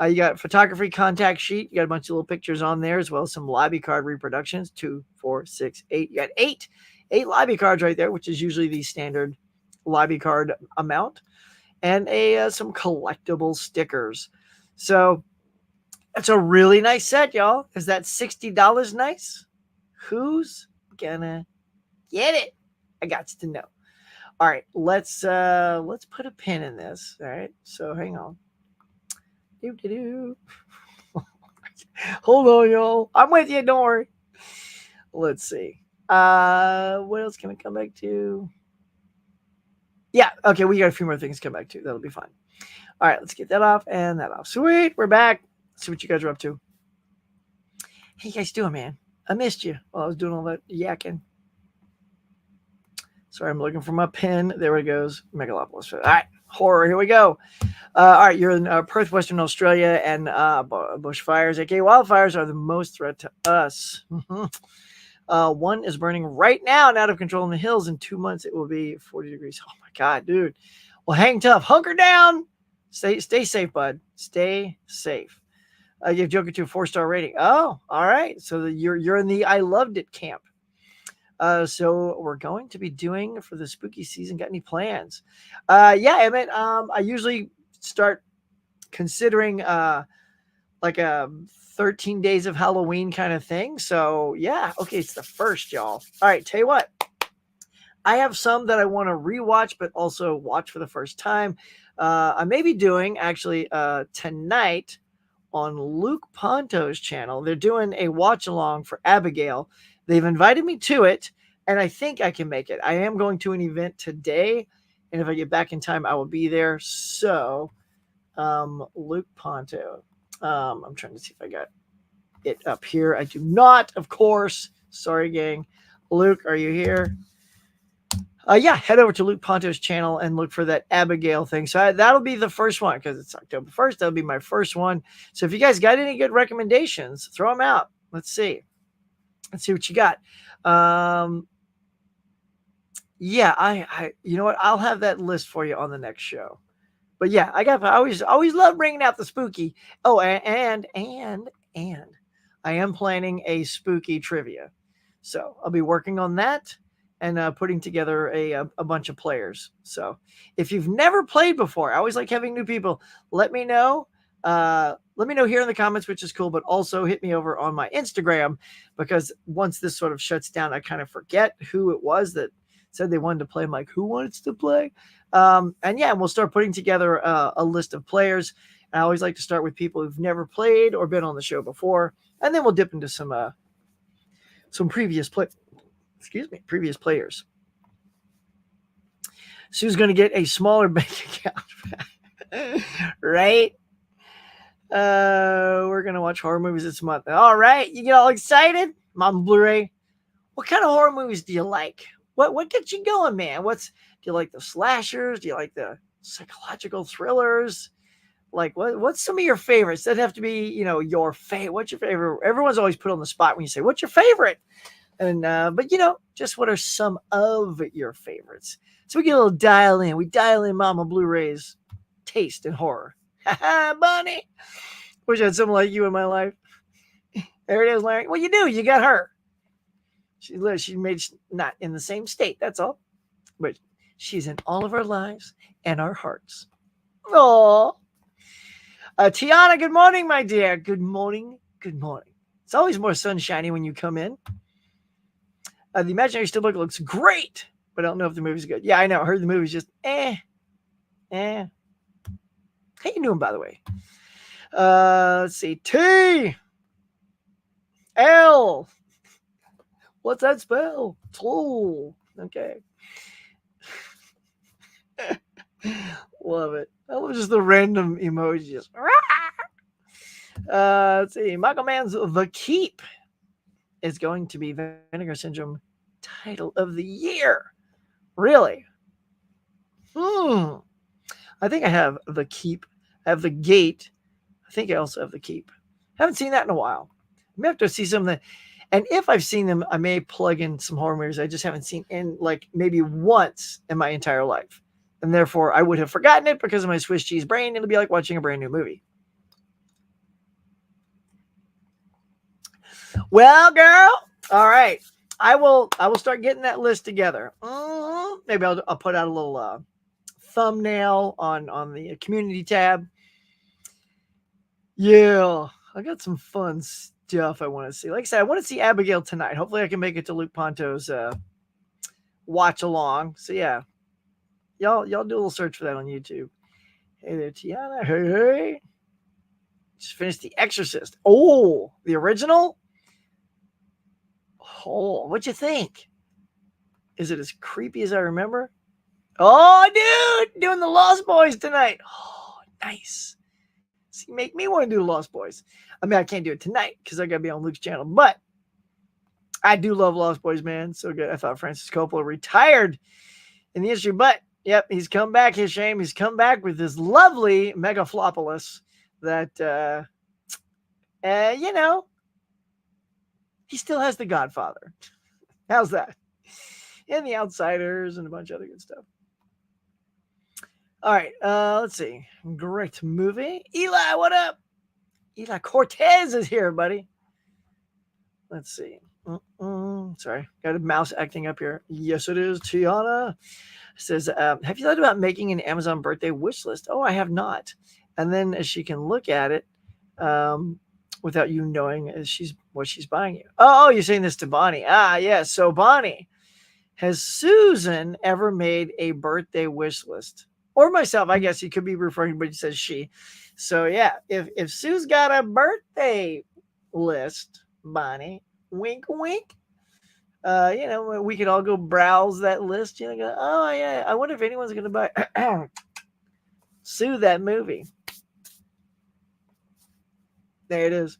A: You got photography contact sheet. You got a bunch of little pictures on there, as well as some lobby card reproductions. 2, 4, 6, 8. You got eight lobby cards right there, which is usually the standard lobby card amount, and some collectible stickers. So that's a really nice set, y'all. Is that $60 nice? Who's gonna get it? I got to know. All right, let's put a pin in this. All right, so hang on. Hold on, y'all. I'm with you. Don't worry. Let's see. What else can I come back to? Yeah, okay, we got a few more things to come back to. That'll be fine. All right, let's get that off and that off. Sweet, we're back. Let's see what you guys are up to. How you guys doing, man? I missed you while I was doing all that yakking. Sorry, I'm looking for my pen. There it goes. Mega-Flopolis. All right, horror. Here we go. All right, you're in Perth, Western Australia, and bushfires, aka wildfires, are the most threat to us. One is burning right now and out of control in the hills. In 2 months, it will be 40 degrees. Oh, my God, dude. Well, hang tough. Hunker down. Stay safe, bud. Stay safe. Give Joker 2 a 4-star rating. Oh, all right. So you're in the I loved it camp. So we're going to be doing for the spooky season. Got any plans? Yeah, Emmett. I usually start considering like a 13 days of Halloween kind of thing. So yeah, okay, it's the first, y'all. All right, tell you what. I have some that I want to rewatch, but also watch for the first time. I may be doing actually tonight on Luke Ponto's channel. They're doing a watch along for Abigail. They've invited me to it, and I think I can make it. I am going to an event today, and if I get back in time, I will be there. So, Luke Ponto. I'm trying to see if I got it up here. I do not, of course. Sorry, gang. Luke, are you here? Yeah, head over to Luke Ponto's channel and look for that Abigail thing. So that'll be the first one because it's October 1st. That'll be my first one. So if you guys got any good recommendations, throw them out. Let's see what you got. Yeah, I you know what? I'll have that list for you on the next show. But yeah, I always love bringing out the spooky. Oh, and I am planning a spooky trivia. So I'll be working on that and putting together a bunch of players. So if you've never played before, I always like having new people. Let me know. Let me know here in the comments, which is cool, but also hit me over on my Instagram because once this sort of shuts down, I kind of forget who it was that said they wanted to play. I'm like, who wants to play? And yeah, we'll start putting together a list of players. I always like to start with people who've never played or been on the show before, and then we'll dip into some previous players. Sue's going to get a smaller bank account, right? We're going to watch horror movies this month. All right, you get all excited? Mom Blu-ray. What kind of horror movies do you like? What gets you going, man? Do you like the slashers? Do you like the psychological thrillers? Like what's some of your favorites? Doesn't have to be, your favorite. What's your favorite? Everyone's always put on the spot when you say, what's your favorite? And but just what are some of your favorites? So we get a little dial in. We dial in Mama Blu-ray's taste in horror. Ha Bunny. Wish I had someone like you in my life. There it is, Larry. Well, you do. You got her. She made not in the same state. That's all. But she's in all of our lives and our hearts. Aww. Tiana, good morning, my dear. Good morning. Good morning. It's always more sunshiny when you come in. The Imaginary Steelbook looks great, but I don't know if the movie's good. Yeah, I know. I heard the movie's just eh. How you doing, by the way? Let's see. T. L. What's that spell? Tool. Okay. Love it. I love just the random emojis. Let's see. Michael Mann's The Keep is going to be Vinegar Syndrome title of the year. Really? Hmm. I think I have The Keep. I have The Gate. I think I also have The Keep. Haven't seen that in a while. I may have to see some of the. And if I've seen them, I may plug in some horror movies I just haven't seen in like maybe once in my entire life. And therefore, I would have forgotten it because of my Swiss cheese brain. It'll be like watching a brand new movie. Well, girl, all right. I will start getting that list together. Maybe I'll put out a little thumbnail on the community tab. Yeah, I got some fun stuff I want to see. Like I said, I want to see Abigail tonight. Hopefully, I can make it to Luke Ponto's watch along. So yeah, y'all do a little search for that on YouTube. Hey there, Tiana. Hey. Just finished The Exorcist. Oh, the original? Oh, what'd you think? Is it as creepy as I remember? Oh, dude, doing the Lost Boys tonight. Oh, nice. See, make me want to do the Lost Boys. I mean, I can't do it tonight because I got to be on Luke's channel, but I do love Lost Boys, man. So good. I thought Francis Coppola retired in the industry, but yep, he's come back. His shame. He's come back with this lovely Mega-Flopolis that, you know, he still has The Godfather. How's that? And The Outsiders and a bunch of other good stuff. All right, let's see. Great movie. Eli, what up? Eli Cortez is here, buddy. Let's see. Sorry, got a mouse acting up here. Yes, it is. Tiana says, have you thought about making an Amazon birthday wish list? Oh, I have not. And then as she can look at it, without you knowing what she's buying you. Oh, you're saying this to Bonnie. Ah, yes. Yeah. So Bonnie, has Susan ever made a birthday wish list? Or myself, I guess you could be referring, but it says she. So yeah, if Sue's got a birthday list, Bonnie, wink, wink. We could all go browse that list. Go, oh yeah, I wonder if anyone's gonna buy Sue that movie. There it is.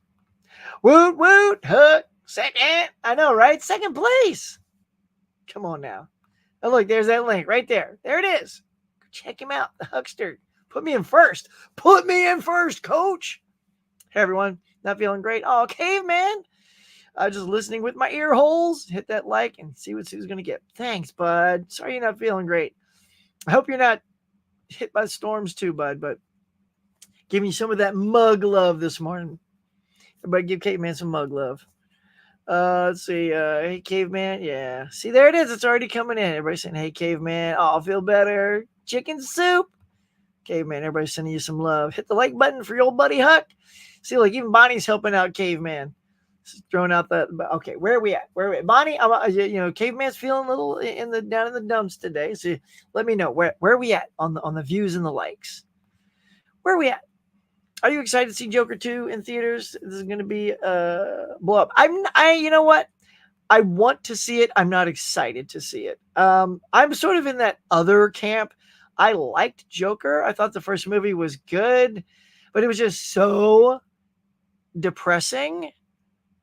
A: Woot woot, hook, second. I know, right? Second place. Come on now. Oh, look, there's that link right there. There it is. Check him out, the huckster. Put me in first. Put me in first, coach. Hey, everyone. Not feeling great? Oh, caveman. Just listening with my ear holes. Hit that like and see what Sue's going to get. Thanks, bud. Sorry you're not feeling great. I hope you're not hit by storms too, bud, but give me some of that mug love this morning. Everybody give caveman some mug love. Let's see. Hey, caveman. Yeah. See, there it is. It's already coming in. Everybody's saying, hey, caveman. Oh, I'll feel better. Chicken soup. Caveman. Everybody's sending you some love. Hit the like button for your old buddy Huck. See, like even Bonnie's helping out caveman. Just throwing out that. Okay, where are we at? Bonnie, caveman's feeling a little down in the dumps today. So let me know where are we at on the views and the likes. Where are we at? Are you excited to see Joker 2 in theaters? This is going to be blow up. You know what? I want to see it. I'm not excited to see it. I'm sort of in that other camp. I liked Joker. I thought the first movie was good, but it was just so depressing.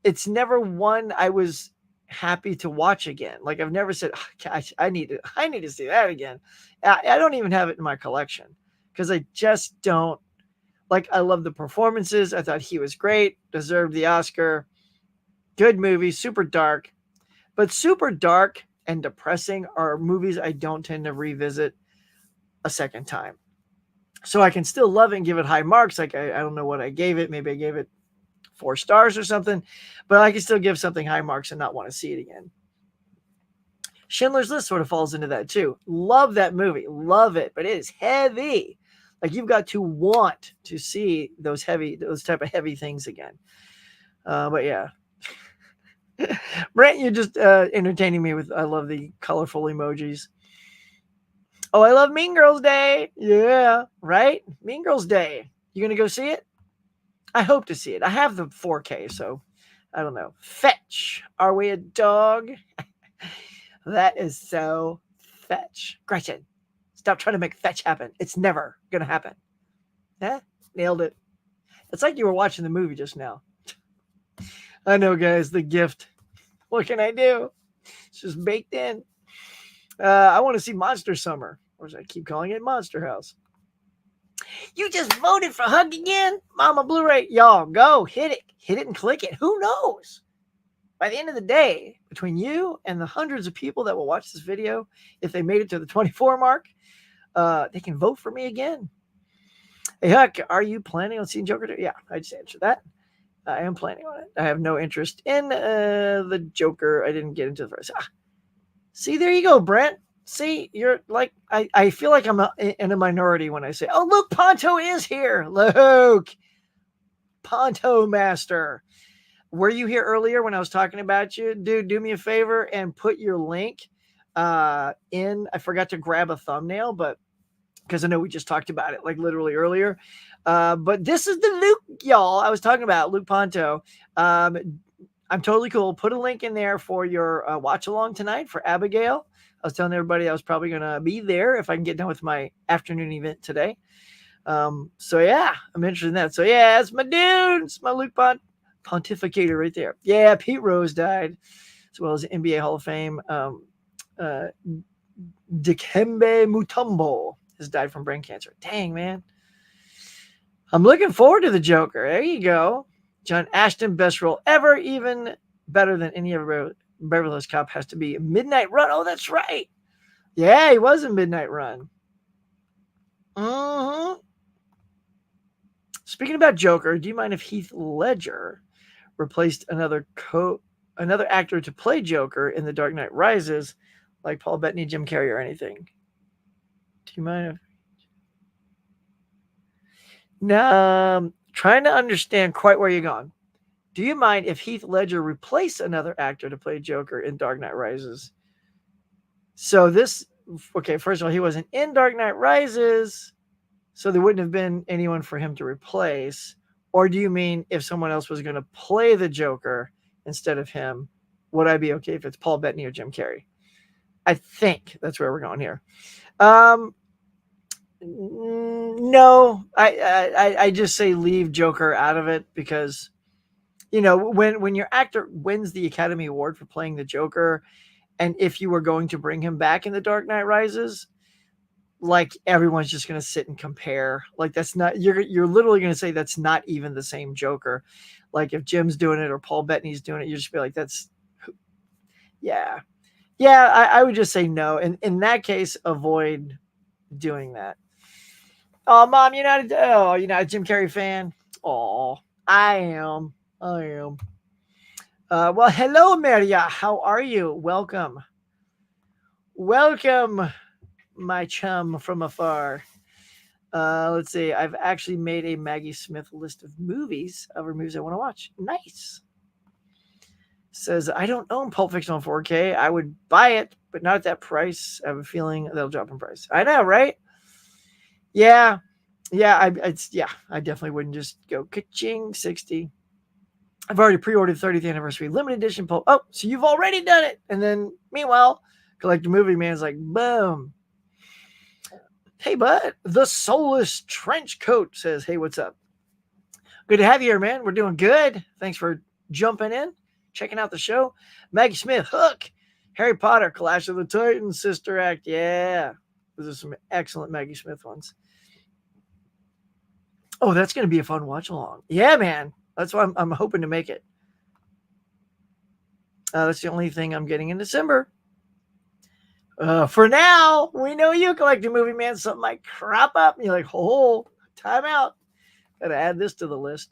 A: It's never one I was happy to watch again. Like I've never said, oh, I need to see that again. I don't even have it in my collection because I just don't. Like, I love the performances. I thought he was great. Deserved the Oscar. Good movie. Super dark. But super dark and depressing are movies I don't tend to revisit a second time. So I can still love it and give it high marks. Like, I don't know what I gave it. Maybe I gave it 4 stars or something. But I can still give something high marks and not want to see it again. Schindler's List sort of falls into that, too. Love that movie. Love it. But it is heavy. Like you've got to want to see those type of heavy things again. But yeah, Brent, you're just entertaining me with. I love the colorful emojis. Oh, I love Mean Girls Day. Yeah, right. Mean Girls Day. You gonna go see it? I hope to see it. I have the 4K, so I don't know. Fetch. Are we a dog? That is so fetch. Gretchen, Stop trying to make fetch happen. It's never going to happen. Yeah, nailed it. It's like you were watching the movie just now. I know, guys, the gift. What can I do? It's just baked in. I want to see Monster Summer, or as I keep calling it, Monster House. You just voted for Hug again? Mama Blu-ray. Y'all, go. Hit it. Hit it and click it. Who knows? By the end of the day, between you and the hundreds of people that will watch this video, if they made it to the 24 mark, they can vote for me again. Hey, Huck, are you planning on seeing Joker 2? Yeah, I just answered that. I am planning on it. I have no interest in the Joker. I didn't get into the first. See, there you go, Brent. See, you're like, I feel like I'm in a minority when I say, oh, Luke Ponto is here. Luke Ponto Master. Were you here earlier when I was talking about you? Dude, do me a favor and put your link in. I forgot to grab a thumbnail, but because I know we just talked about it like literally earlier. But this is the Luke, y'all. I was talking about Luke Ponto. I'm totally cool. Put a link in there for your watch along tonight for Abigail. I was telling everybody I was probably going to be there if I can get done with my afternoon event today. So yeah, I'm interested in that. So yeah, it's my dude. It's my Luke pontificator right there. Yeah, Pete Rose died, as well as the NBA Hall of Fame. Dikembe Mutombo has died from brain cancer. Dang, man. I'm looking forward to the Joker. There you go. John Ashton, best role ever, even better than any other Beverly Hills Cop has to be. Midnight Run. Oh, that's right. Yeah, he was in Midnight Run. Mm-hmm. Speaking about Joker, do you mind if Heath Ledger replaced another actor to play Joker in The Dark Knight Rises, like Paul Bettany, Jim Carrey, or anything? Do you mind if... No, trying to understand quite where you're going. Do you mind if Heath Ledger replaced another actor to play Joker in Dark Knight Rises? So this, okay, first of all, he wasn't in Dark Knight Rises, so there wouldn't have been anyone for him to replace. Or do you mean if someone else was going to play the Joker instead of him, would I be okay if it's Paul Bettany or Jim Carrey? I think that's where we're going here. No, I just say leave Joker out of it because, you know, when your actor wins the Academy Award for playing the Joker, and if you were going to bring him back in The Dark Knight Rises, like everyone's just going to sit and compare. Like that's not, you're literally going to say that's not even the same Joker. Like if Jim's doing it or Paul Bettany's doing it, you just be like, that's, yeah. Yeah, I would just say no. And in that case, avoid doing that. Oh, Mom, you're not a Jim Carrey fan? Oh, I am. Well, hello, Maria. How are you? Welcome. Welcome, my chum from afar. Let's see. I've actually made a Maggie Smith list of movies I want to watch. Nice. Says, I don't own Pulp Fiction on 4K. I would buy it, but not at that price. I have a feeling they'll drop in price. I know, right? Yeah. I definitely wouldn't just go ka-ching 60. I've already pre-ordered 30th anniversary limited edition Pulp. Oh, so you've already done it. And then meanwhile, Collector Movie Man's like, boom. Hey, bud, the Soulless Trench Coat says, hey, what's up? Good to have you here, man. We're doing good. Thanks for jumping in, checking out the show. Maggie Smith, Hook, Harry Potter, Clash of the Titans, Sister Act. Yeah, those are some excellent Maggie Smith ones. Oh, that's going to be a fun watch along. Yeah, man. That's why I'm hoping to make it. That's the only thing I'm getting in December. For now, we know you, Collector Movie Man. Something might crop up, and you're like, oh, time out. Got to add this to the list.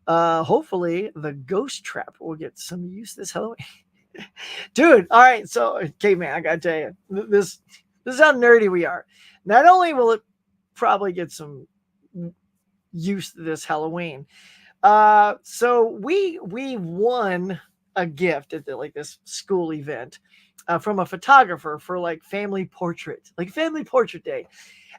A: Hopefully, the Ghost Trap will get some use this Halloween. Dude, all right. So, okay, man, I got to tell you, this is how nerdy we are. Not only will it probably get some use this Halloween, so we won a gift at this school event from a photographer for family portrait day.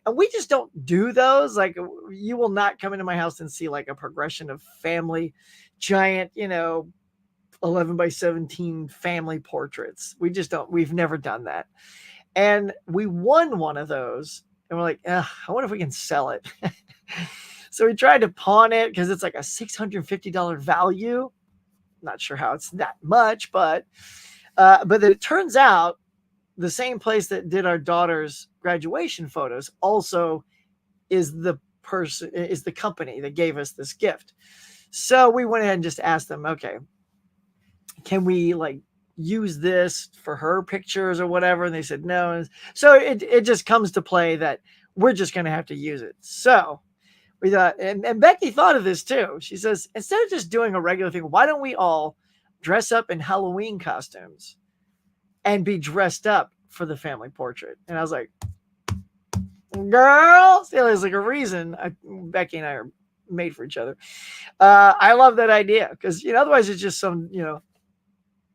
A: And we just don't do those. Like, you will not come into my house and see a progression of family giant, 11 by 17 family portraits. We just don't, we've never done that. And we won one of those. And we're like, I wonder if we can sell it. So we tried to pawn it because it's like a $650 value. Not sure how it's that much, but it turns out the same place that did our daughter's graduation photos also is the company that gave us this gift. So we went ahead and just asked them, okay, can we like use this for her pictures or whatever? And they said no. And so it just comes to play that we're just going to have to use it. So we thought, and Becky thought of this too. She says, instead of just doing a regular thing, why don't we all dress up in Halloween costumes and be dressed up for the family portrait? And I was like, girl, there's like a reason Becky and I are made for each other. I love that idea because, otherwise it's just some,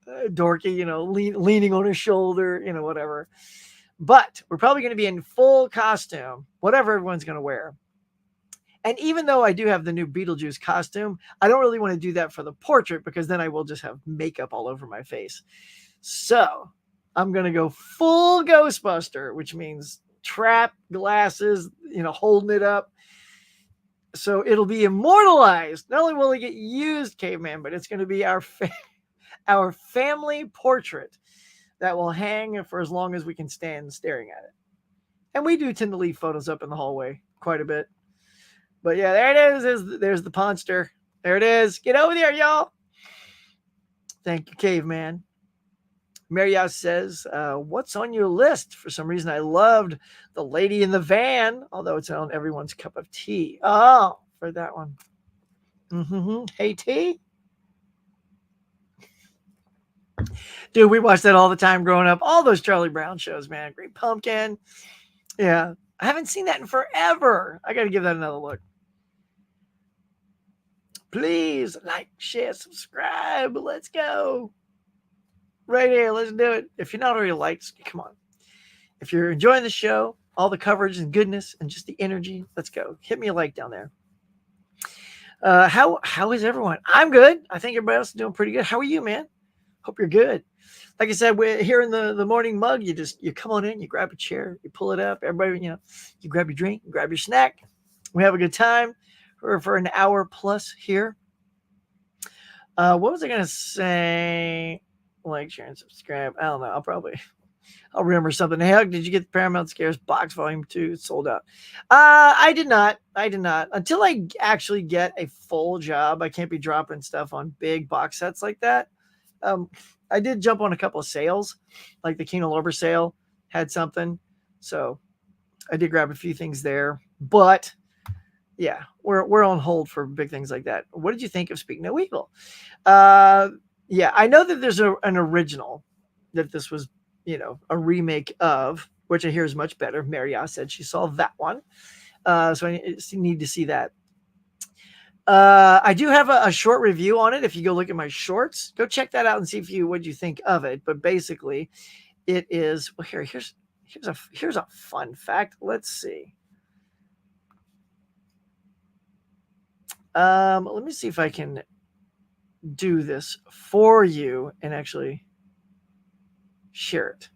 A: dorky, leaning on his shoulder, whatever. But we're probably going to be in full costume, whatever everyone's going to wear. And even though I do have the new Beetlejuice costume, I don't really want to do that for the portrait because then I will just have makeup all over my face. So I'm going to go full Ghostbuster, which means trap glasses, holding it up. So it'll be immortalized. Not only will it get used, Caveman, but it's going to be our family portrait that will hang for as long as we can stand staring at it. And we do tend to leave photos up in the hallway quite a bit. But yeah, there it is. There's the Ponster. There it is. Get over there, y'all. Thank you, Caveman. Marriott says, what's on your list? For some reason, I loved The Lady in the Van, although it's on everyone's cup of tea. Oh, for that one. Mm-hmm. Hey, T. Dude, we watched that all the time growing up. All those Charlie Brown shows, man. Great Pumpkin. Yeah. I haven't seen that in forever. I got to give that another look. Please like, share, subscribe. Let's go. Right here. Let's do it. If you're not already liked, come on. If you're enjoying the show, all the coverage and goodness and just the energy, let's go. Hit me a like down there. How is everyone? I'm good. I think everybody else is doing pretty good. How are you, man? Hope you're good. Like I said, we're here in the morning mug. You come on in, you grab a chair, you pull it up. Everybody, you grab your drink, you grab your snack. We have a good time for an hour plus here. What was I going to say? Like, share, and subscribe. I don't know. I'll remember something. Hey, Hug, did you get the Paramount Scares box volume 2? It's sold out. I did not. Until I actually get a full job, I can't be dropping stuff on big box sets like that. I did jump on a couple of sales, like the Kino Lorber sale had something. So I did grab a few things there, but yeah, we're on hold for big things like that. What did you think of Speak No Evil? Yeah, I know that there's an original that this was, a remake of, which I hear is much better. Marriott said she saw that one. So I need to see that. I do have a short review on it. If you go look at my shorts, go check that out and see what you think of it. But basically, it is. Well, here's a fun fact. Let's see. Let me see if I can do this for you and actually share it.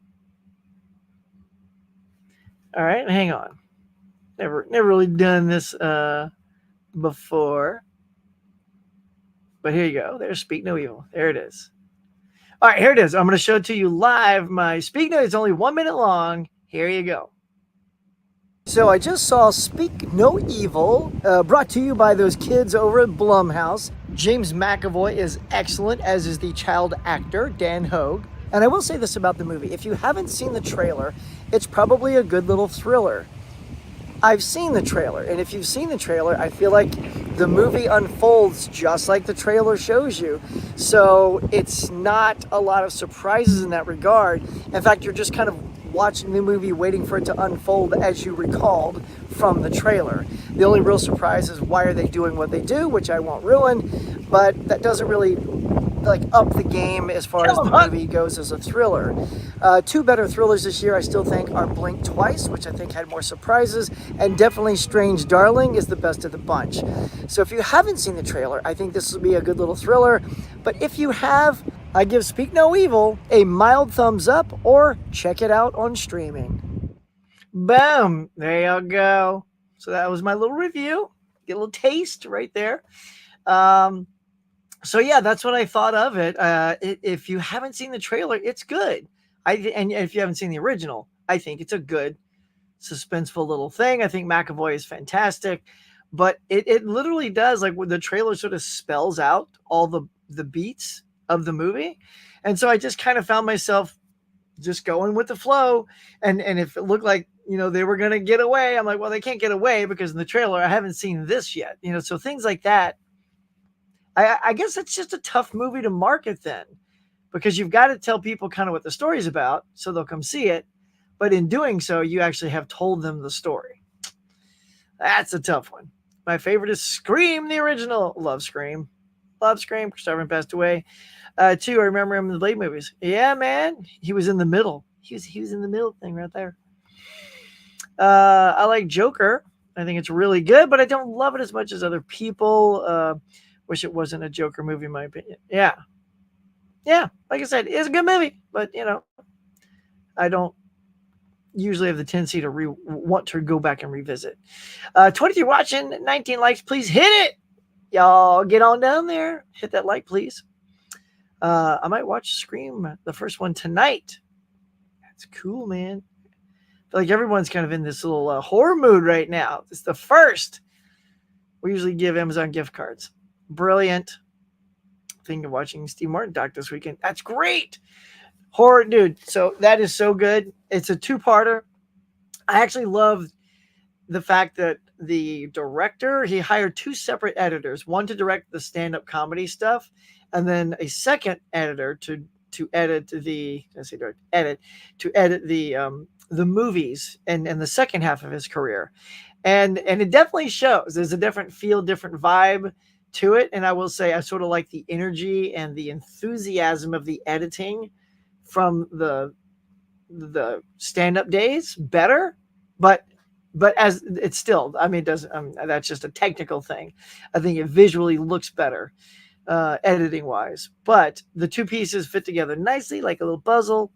A: All right, hang on. Never really done this before, but here you go. There's Speak No Evil. There it is. All right, here it is. I'm going to show it to you live. My Speak No, it's only 1 minute long. Here you go. So I just saw Speak No Evil, brought to you by those kids over at Blumhouse. James McAvoy is excellent, as is the child actor, Dan Hogue. And I will say this about the movie. If you haven't seen the trailer, it's probably a good little thriller. I've seen the trailer, and if you've seen the trailer, I feel like the movie unfolds just like the trailer shows you. So it's not a lot of surprises in that regard. In fact, you're just kind of watching the movie, waiting for it to unfold as you recalled from the trailer. The only real surprise is why are they doing what they do, which I won't ruin, but that doesn't really up the game as far as the movie goes as a thriller. Two better thrillers this year I still think are Blink Twice, which I think had more surprises, and definitely Strange Darling is the best of the bunch. So if you haven't seen the trailer, I think this will be a good little thriller. But if you have, I give Speak No Evil a mild thumbs up or check it out on streaming. Boom. There you go. So that was my little review. Get a little taste right there. So yeah, that's what I thought of it. If you haven't seen the trailer, it's good. And if you haven't seen the original, I think it's a good, suspenseful little thing. I think McAvoy is fantastic, but it literally does, like, when the trailer sort of spells out all the beats of the movie, and so I just kind of found myself just going with the flow, and if it looked like, they were gonna get away, I'm like, well, they can't get away because in the trailer I haven't seen this yet, so things like that. I guess it's just a tough movie to market then, because you've got to tell people kind of what the story's about so they'll come see it. But in doing so, you actually have told them the story. That's a tough one. My favorite is Scream, the original. Love Scream. Love Scream. Christopher passed away. 2, I remember him in the Blade movies. Yeah, man. He was in the middle. He was in the middle thing right there. I like Joker. I think it's really good, but I don't love it as much as other people. Wish it wasn't a Joker movie, in my opinion. Yeah. Yeah, like I said, it's a good movie, but, I don't usually have the tendency to want to go back and revisit. 23 watching, 19 likes, please hit it. Y'all get on down there. Hit that like, please. I might watch Scream, the first one, tonight. That's cool, man. I feel like everyone's kind of in this little horror mood right now. It's the first. We usually give Amazon gift cards. Brilliant. Thinking of watching Steve Martin doc this weekend. That's great. Horror, dude. So that is so good. It's a 2-parter. I actually love the fact that the director, he hired 2 separate editors, one to direct the stand-up comedy stuff, and then a second editor to edit the movies and the second half of his career. And it definitely shows. There's a different feel, different vibe to it. And I will say, I sort of like the energy and the enthusiasm of the editing from the stand-up days better, but as it's still, it doesn't, that's just a technical thing. I think it visually looks better, editing wise, but the 2 pieces fit together nicely, like a little puzzle.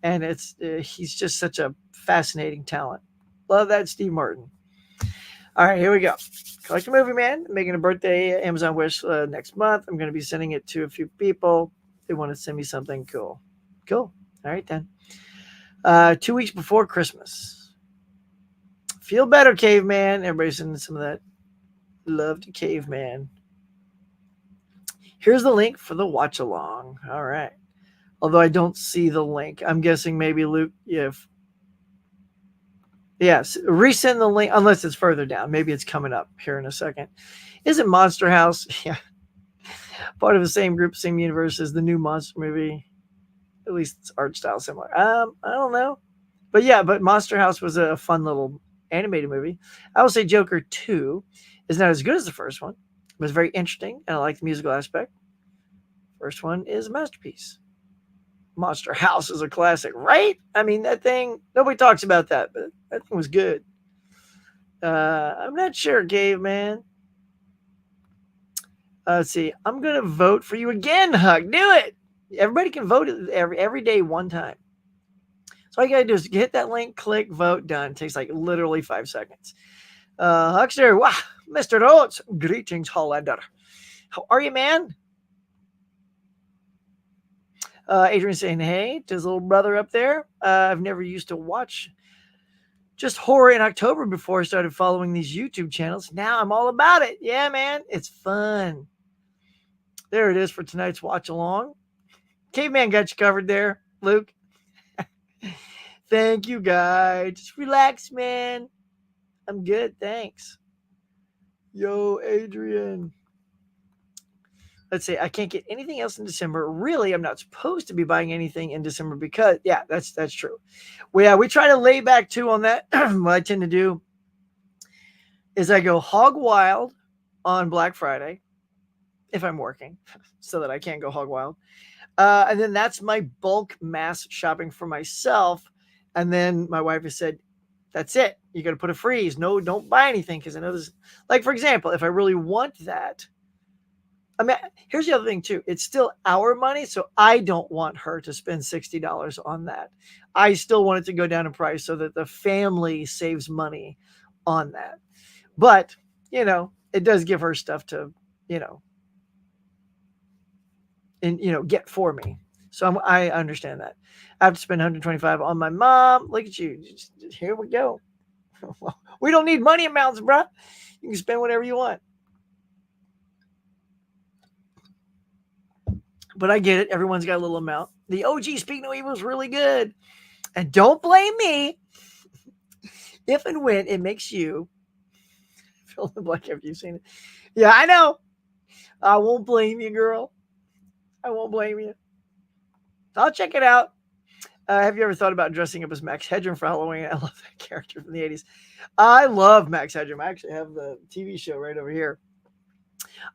A: And it's, he's just such a fascinating talent. Love that, Steve Martin. All right, here we go. Collect a Movie Man, making a birthday Amazon wish next month. I'm going to be sending it to a few people. They want to send me something cool. Cool. All right, then. 2 weeks before Christmas. Feel better, Caveman. Everybody's sending some of that love to Caveman. Here's the link for the watch along. All right. Although I don't see the link. I'm guessing maybe Luke, yes, resend the link, unless it's further down. Maybe it's coming up here in a second. Isn't Monster House, yeah, part of the same group, same universe as the new Monster movie? At least it's art style similar. I don't know. But Monster House was a fun little animated movie. I will say Joker 2 is not as good as the first one. It was very interesting, and I like the musical aspect. First one is a masterpiece. Monster House is a classic, right? That thing, nobody talks about that, but that thing was good. I'm not sure, Caveman. Let's see. I'm going to vote for you again, Huck. Do it. Everybody can vote every day one time. So all you got to do is hit that link, click, vote, done. It takes like literally 5 seconds. Huckster, wow, Mr. Rhodes. Greetings, Hollander. How are you, man? Adrian saying, hey, to his little brother up there. I've never used to watch just horror in October before I started following these YouTube channels. Now I'm all about it. Yeah, man, it's fun. There it is for tonight's watch along. Caveman got you covered there, Luke. Thank you, guys. Just relax, man. I'm good, thanks. Yo, Adrian. Let's see, I can't get anything else in December. Really, I'm not supposed to be buying anything in December because, yeah, that's true. We try to lay back too on that. What I tend to do is I go hog wild on Black Friday if I'm working so that I can't go hog wild. And then that's my bulk mass shopping for myself. And then my wife has said, that's it. You got to put a freeze. No, don't buy anything. Because I know this, like, for example, if I really want that, I mean, here's the other thing too. It's still our money, so I don't want her to spend $60 on that. I still want it to go down in price so that the family saves money on that. But, it does give her stuff to, you know, get for me. So I understand that. I have to spend 125 on my mom. Look at you. Here we go. We don't need money amounts, bruh. You can spend whatever you want. But I get it. Everyone's got a little amount. The OG Speak No Evil is really good. And don't blame me if and when it makes you fill in the blank after you've seen it. Yeah, I know. I won't blame you, girl. I won't blame you. I'll check it out. Have you ever thought about dressing up as Max Headroom for Halloween? I love that character from the 80s. I love Max Headroom. I actually have the TV show right over here.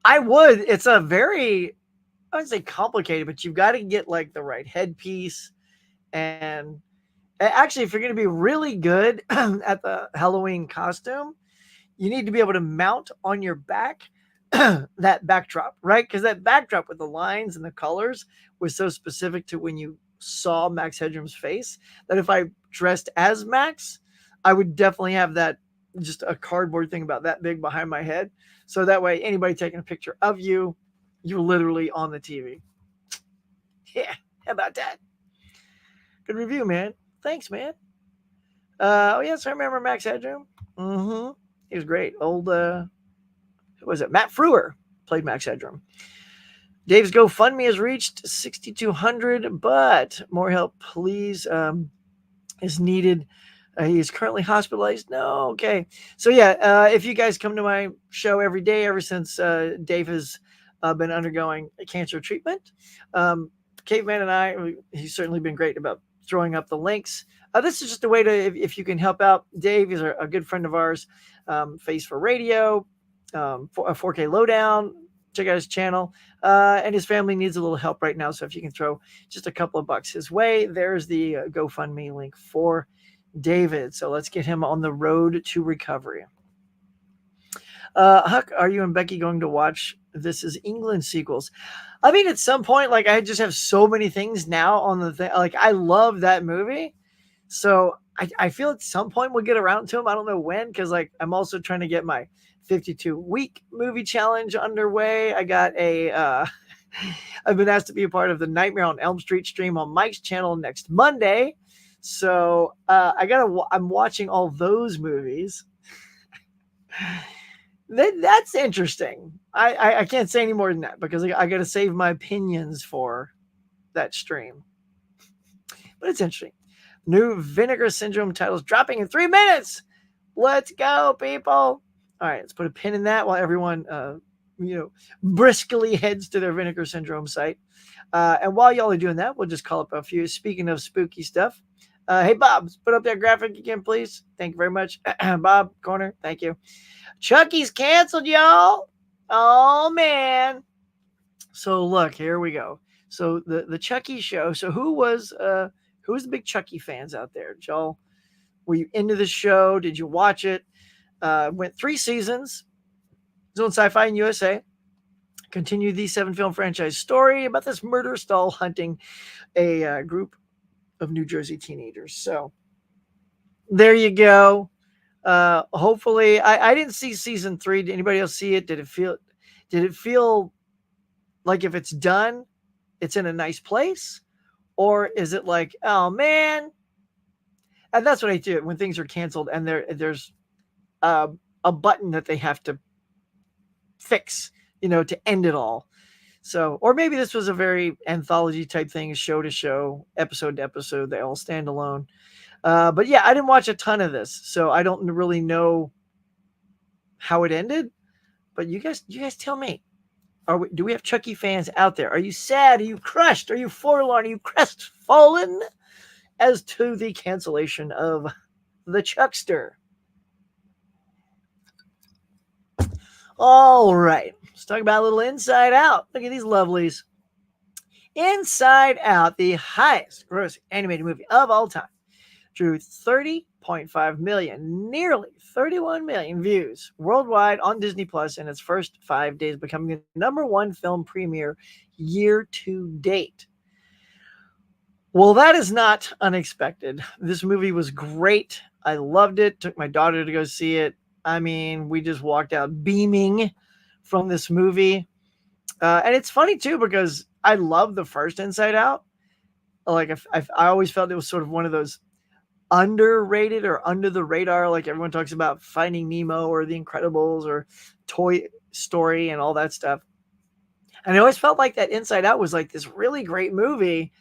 A: I would. It's a very, I wouldn't say complicated, but you've got to get like the right headpiece. And actually, if you're going to be really good at the Halloween costume, you need to be able to mount on your back that backdrop, right? Because that backdrop with the lines and the colors was so specific to when you saw Max Headroom's face that if I dressed as Max, I would definitely have that, just a cardboard thing about that big behind my head. So that way, anybody taking a picture of you, you're literally on the TV. Yeah, how about that? Good review, man. Thanks, man. Oh, yes, I remember Max Headroom. Mm-hmm. He was great. Old, who was it? Matt Frewer played Max Headroom. Dave's GoFundMe has reached 6,200, but more help, please, is needed. He is currently hospitalized. No, okay. So yeah, if you guys come to my show every day, ever since Dave has been undergoing a cancer treatment, Caveman and I, he's certainly been great about throwing up the links. This is just a way to, if you can help out Dave, he's a good friend of ours, Face for Radio, for a 4K Lowdown. Check out his channel. And his family needs a little help right now. So if you can throw just a couple of bucks his way, there's the GoFundMe link for David. So let's get him on the road to recovery. Huck, are you and Becky going to watch This Is England sequels? I mean, at some point, like, I just have so many things now on the thing. Like, I love that movie. So I feel at some point we'll get around to them. I don't know when, because like I'm also trying to get my 52-week movie challenge underway. I got I've been asked to be a part of the Nightmare on Elm Street stream on Mike's channel next Monday. So I'm watching all those movies. That's interesting. I can't say any more than that because I got to save my opinions for that stream. But it's interesting. New Vinegar Syndrome titles dropping in 3 minutes. Let's go, people. All right, let's put a pin in that while everyone, briskly heads to their Vinegar Syndrome site. And while y'all are doing that, we'll just call up a few. Speaking of spooky stuff, hey, Bob, put up that graphic again, please. Thank you very much. Bob Corner, thank you. Chucky's canceled, y'all. Oh, man. So, look, here we go. So, the Chucky show. So, who's the big Chucky fans out there? Y'all, were you into the show? Did you watch it? Went 3 seasons. It was on Sci-Fi and USA. Continued the 7-film franchise story about this murder stall hunting a group of New Jersey teenagers. So there you go. Hopefully, I didn't see season 3. Did anybody else see it? Did it feel like if it's done, it's in a nice place? Or is it like, oh man? And that's what I do when things are canceled and there's a button that they have to fix, to end it all. So, or maybe this was a very anthology type thing, show to show, episode to episode, they all stand alone. But yeah, I didn't watch a ton of this, so I don't really know how it ended. But you guys tell me. Do we have Chucky fans out there? Are you sad? Are you crushed? Are you forlorn? Are you crestfallen as to the cancellation of the Chuckster? All right. Let's talk about a little Inside Out. Look at these lovelies. Inside Out, the highest grossing animated movie of all time. drew 30.5 million, nearly 31 million views worldwide on Disney Plus in its first 5 days, becoming the #1 film premiere year to date. Well, that is not unexpected. This movie was great. I loved it. Took my daughter to go see it. I mean, we just walked out beaming from this movie. And it's funny too because I love the first Inside Out. Like I always felt it was sort of one of those underrated or under the radar. Like everyone talks about Finding Nemo or The Incredibles or Toy Story and all that stuff. And I always felt like that Inside Out was like this really great movie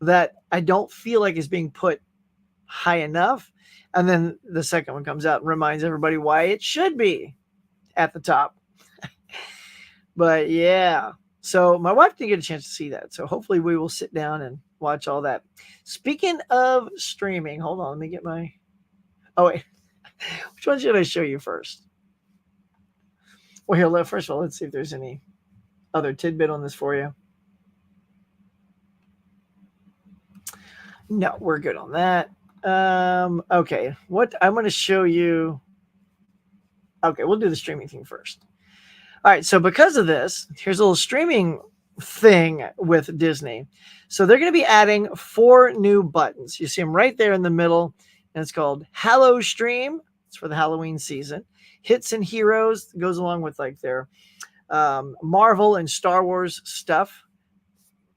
A: that I don't feel like is being put high enough. And then the second one comes out and reminds everybody why it should be at the top. But yeah, so my wife didn't get a chance to see that. So hopefully we will sit down and watch all that. Speaking of streaming, hold on, let me get my. Oh, wait. Which one should I show you first? Well, here, first of all, let's see if there's any other tidbit on this for you. No, we're good on that. Okay, what I'm going to show you. Okay, we'll do the streaming thing first. All right, so because of this, here's a little streaming thing with Disney. So they're going to be adding 4 new buttons. You see them right there in the middle, and it's called Hallow Stream. It's for the Halloween season. Hits and Heroes goes along with like their Marvel and Star Wars stuff.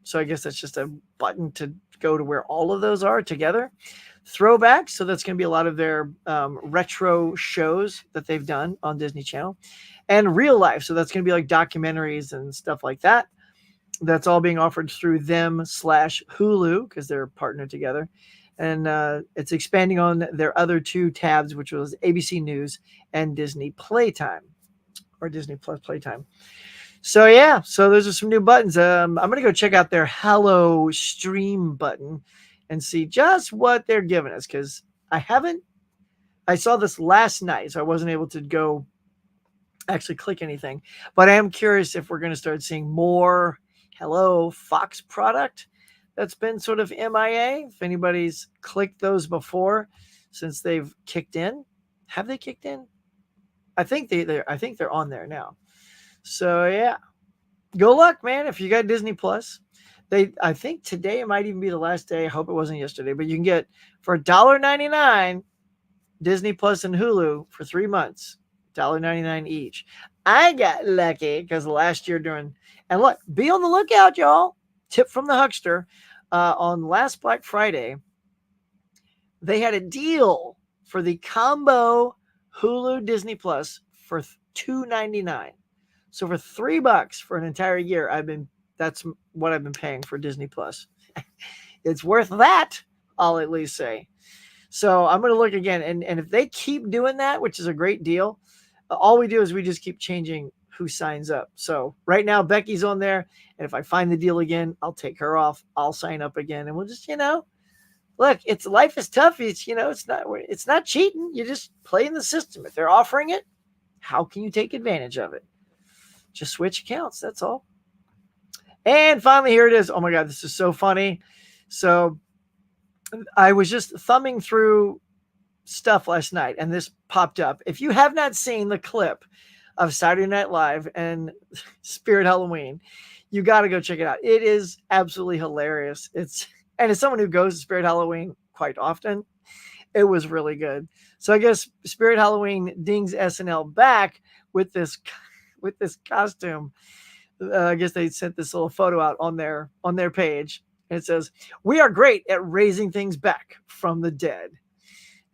A: So I guess that's just a button to go to where all of those are together. Throwbacks, so that's going to be a lot of their retro shows that they've done on Disney Channel. And Real Life, so that's going to be like documentaries and stuff like that. That's all being offered through them/Hulu because they're partnered together. And it's expanding on their other 2 tabs, which was ABC News and Disney Playtime or Disney Plus Playtime. So yeah, so those are some new buttons. I'm going to go check out their Hallow Stream button and see just what they're giving us because I saw this last night, so I wasn't able to go actually click anything. But I am curious if we're going to start seeing more Hello Fox product that's been sort of MIA. If anybody's clicked those before since they've kicked in. Have they kicked in? I think they're on there now. So yeah, go luck, man. If you got Disney Plus, I think today it might even be the last day. I hope it wasn't yesterday, but you can get for $1.99 Disney Plus and Hulu for 3 months, $1.99 each. I got lucky because last year and look, be on the lookout, y'all. Tip from the huckster. On last Black Friday, they had a deal for the combo Hulu Disney Plus for $2.99. So for $3 for an entire year, that's what I've been paying for Disney Plus. It's worth that, I'll at least say. So I'm going to look again. And if they keep doing that, which is a great deal, all we do is we just keep changing who signs up. So right now, Becky's on there. And if I find the deal again, I'll take her off. I'll sign up again. And we'll just, look, life is tough. It's not cheating. You just play in the system. If they're offering it, how can you take advantage of it? Just switch accounts. That's all. And finally, here it is. Oh my God, this is so funny. So I was just thumbing through stuff last night and this popped up. If you have not seen the clip of Saturday Night Live and Spirit Halloween, you got to go check it out. It is absolutely hilarious. And as someone who goes to Spirit Halloween quite often, it was really good. So I guess Spirit Halloween dings SNL back with this costume. I guess they sent this little photo out on their page. And it says, "We are great at raising things back from the dead."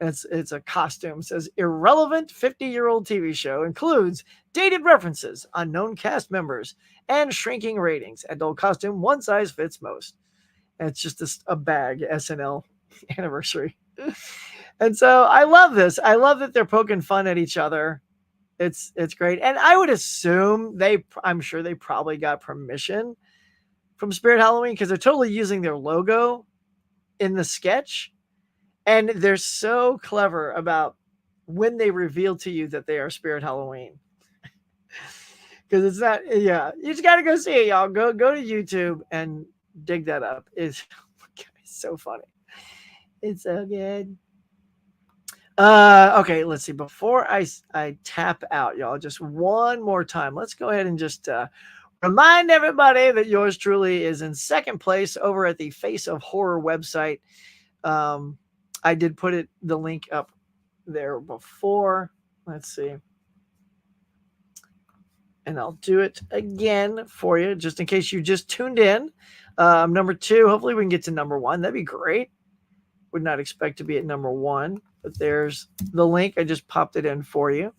A: It's a costume. It says, "Irrelevant 50-year-old TV show includes dated references, unknown cast members, and shrinking ratings. Adult costume, one size fits most." And it's just a bag SNL anniversary. And so I love this. I love that they're poking fun at each other. It's great. And I would assume I'm sure they probably got permission from Spirit Halloween because they're totally using their logo in the sketch. And they're so clever about when they reveal to you that they are Spirit Halloween. Because it's not, yeah, you just got to go see it, y'all. Go to YouTube and dig that up. It's so funny. It's so good. Okay, let's see. Before I tap out, y'all, just one more time. Let's go ahead and just remind everybody that yours truly is in second place over at the Face of Horror website. Um, I did put the link up there before. Let's see. And I'll do it again for you, just in case you just tuned in. Number 2, hopefully we can get to number 1. That'd be great. Would not expect to be at number 1, but there's the link. I just popped it in for you.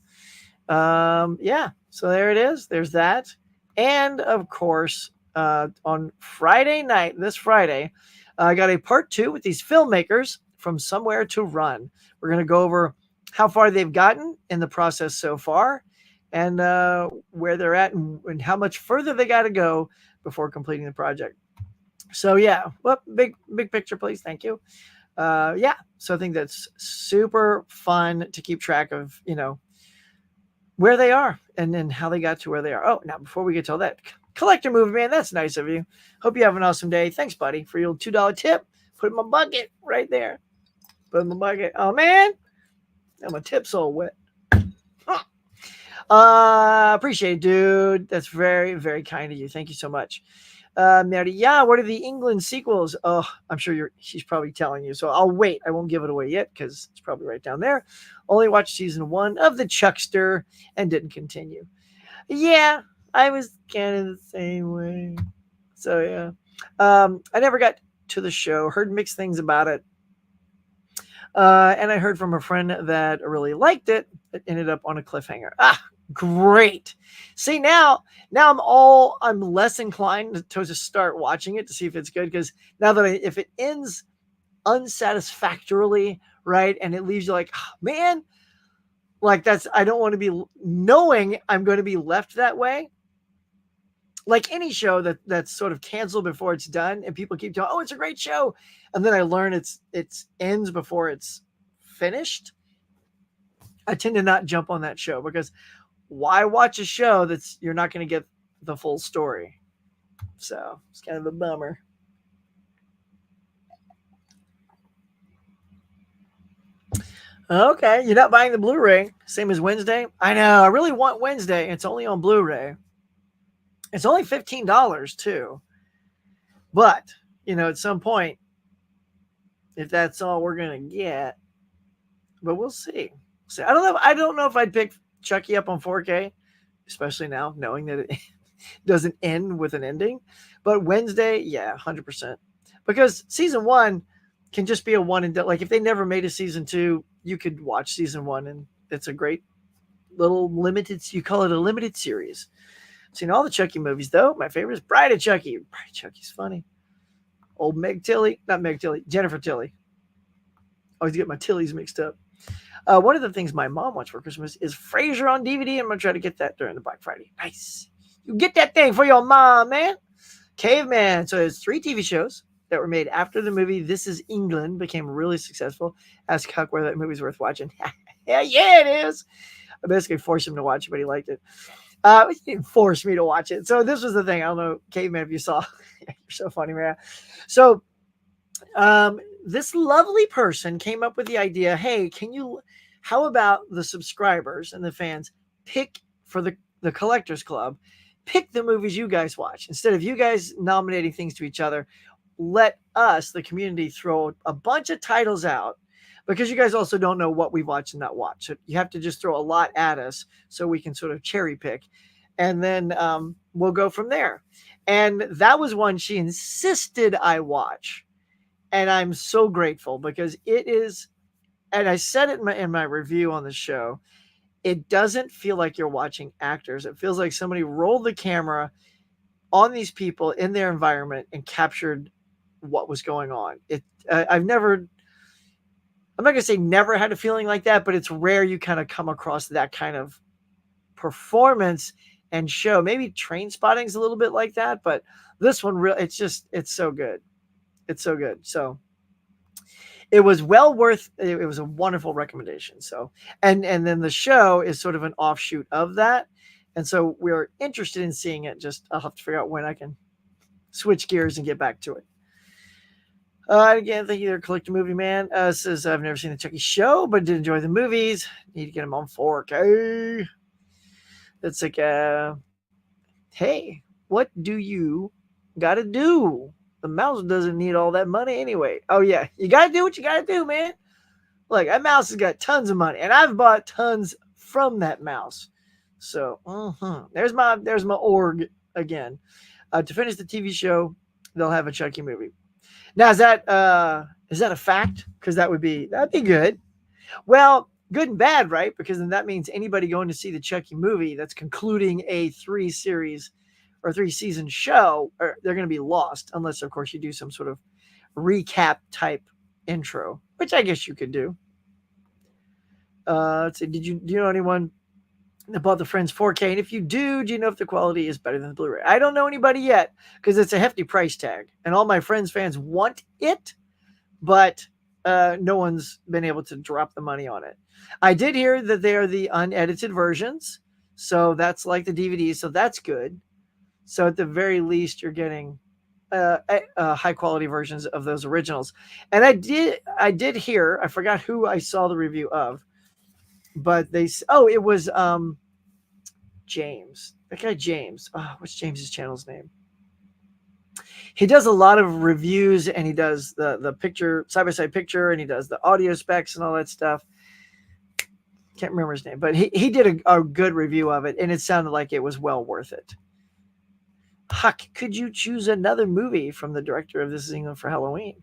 A: Yeah, so there it is. There's that. And of course, on Friday night, this Friday, I got a part 2 with these filmmakers from Somewhere to Run. We're going to go over how far they've gotten in the process so far, and where they're at, and how much further they got to go before completing the project. So yeah, well, big picture, please. Thank you. Yeah, so I think that's super fun to keep track of, where they are and then how they got to where they are. Oh, now before we get to all that, collector movie, man, that's nice of you. Hope you have an awesome day. Thanks, buddy, for your $2 tip. Put it in my bucket right there. Put it in my bucket. Oh man, now my tip's all wet. Appreciate it, dude. That's very, very kind of you. Thank you so much. Mary, yeah, what are the England sequels? Oh, I'm sure she's probably telling you. So I'll wait. I won't give it away yet because it's probably right down there. Only watched season 1 of the Chuckster and didn't continue. Yeah, I was kind of the same way. So yeah, I never got to the show. Heard mixed things about it. And I heard from a friend that really liked it. It ended up on a cliffhanger. Great. See, now I'm less inclined to just start watching it to see if it's good, because now that if it ends unsatisfactorily, right, and it leaves you like, oh, man, like I don't want to be knowing I'm going to be left that way. Like any show that's sort of canceled before it's done, and people keep telling, oh, it's a great show, and then I learn it ends before it's finished. I tend to not jump on that show, because why watch a show that's you're not going to get the full story? So it's kind of a bummer. Okay, you're not buying the Blu-ray, same as Wednesday. I know. I really want Wednesday. It's only on Blu-ray. It's only $15 too. But at some point, if that's all we're gonna get, but we'll see. So I don't know if I'd pick Chucky up on 4K, especially now knowing that it doesn't end with an ending. But Wednesday, yeah, 100%. Because season 1 can just be a one and done. Like if they never made a season 2, you could watch season 1, and it's a great little limited. You call it a limited series. I've seen all the Chucky movies though. My favorite is Bride of Chucky. Bride of Chucky's funny. Old Jennifer Tilly. Always get my Tillys mixed up. One of the things my mom watched for Christmas is Frasier on DVD. I'm going to try to get that during the Black Friday. Nice. You get that thing for your mom, man. Caveman. So there's 3 TV shows that were made after the movie This Is England became really successful. Ask Huck whether that movie's worth watching. Yeah, it is. I basically forced him to watch it, but he liked it. He didn't force me to watch it. So this was the thing. I don't know, Caveman, if you saw. You're so funny, man. So this lovely person came up with the idea, hey, how about the subscribers and the fans pick for the Collectors Club, pick the movies you guys watch. Instead of you guys nominating things to each other, let us, the community, throw a bunch of titles out, because you guys also don't know what we've watched and not watched. So you have to just throw a lot at us so we can sort of cherry pick. And then we'll go from there. And that was one she insisted I watch. And I'm so grateful, because it is, and I said it in my review on the show, it doesn't feel like you're watching actors. It feels like somebody rolled the camera on these people in their environment and captured what was going on. I'm not going to say never had a feeling like that, but it's rare you kind of come across that kind of performance and show. Maybe Train Spotting's a little bit like that, but this one really, it's so good. It's so good. So it was well worth it. It was a wonderful recommendation. So, and then the show is sort of an offshoot of that. And so we're interested in seeing it. Just I'll have to figure out when I can switch gears and get back to it. Again, thank you there, Collector Movie Man. Says, I've never seen the Chucky show, but did enjoy the movies. Need to get them on 4K. That's like, hey, what do you got to do? The mouse doesn't need all that money anyway. Oh, yeah. You got to do what you got to do, man. Look, that mouse has got tons of money, and I've bought tons from that mouse. So, there's my org again. To finish the TV show, they'll have a Chucky movie. Now, is that a fact? Because that'd be good. Well, good and bad, right? Because then that means anybody going to see the Chucky movie that's concluding a 3-season show, they're going to be lost, unless, of course, you do some sort of recap type intro, which I guess you could do. Let's see, do you know anyone that bought the Friends 4K? And if you do you know if the quality is better than the Blu-ray? I don't know anybody yet, because it's a hefty price tag, and all my Friends fans want it, but no one's been able to drop the money on it. I did hear that they are the unedited versions, so that's like the DVD, so that's good. So at the very least, you're getting high quality versions of those originals. And I did hear, I forgot who I saw the review of, but it was James. That guy James. Oh, what's James's channel's name? He does a lot of reviews, and he does the picture, side-by-side picture, and he does the audio specs and all that stuff. Can't remember his name, but he did a good review of it, and it sounded like it was well worth it. Huck, could you choose another movie from the director of This Is England for Halloween?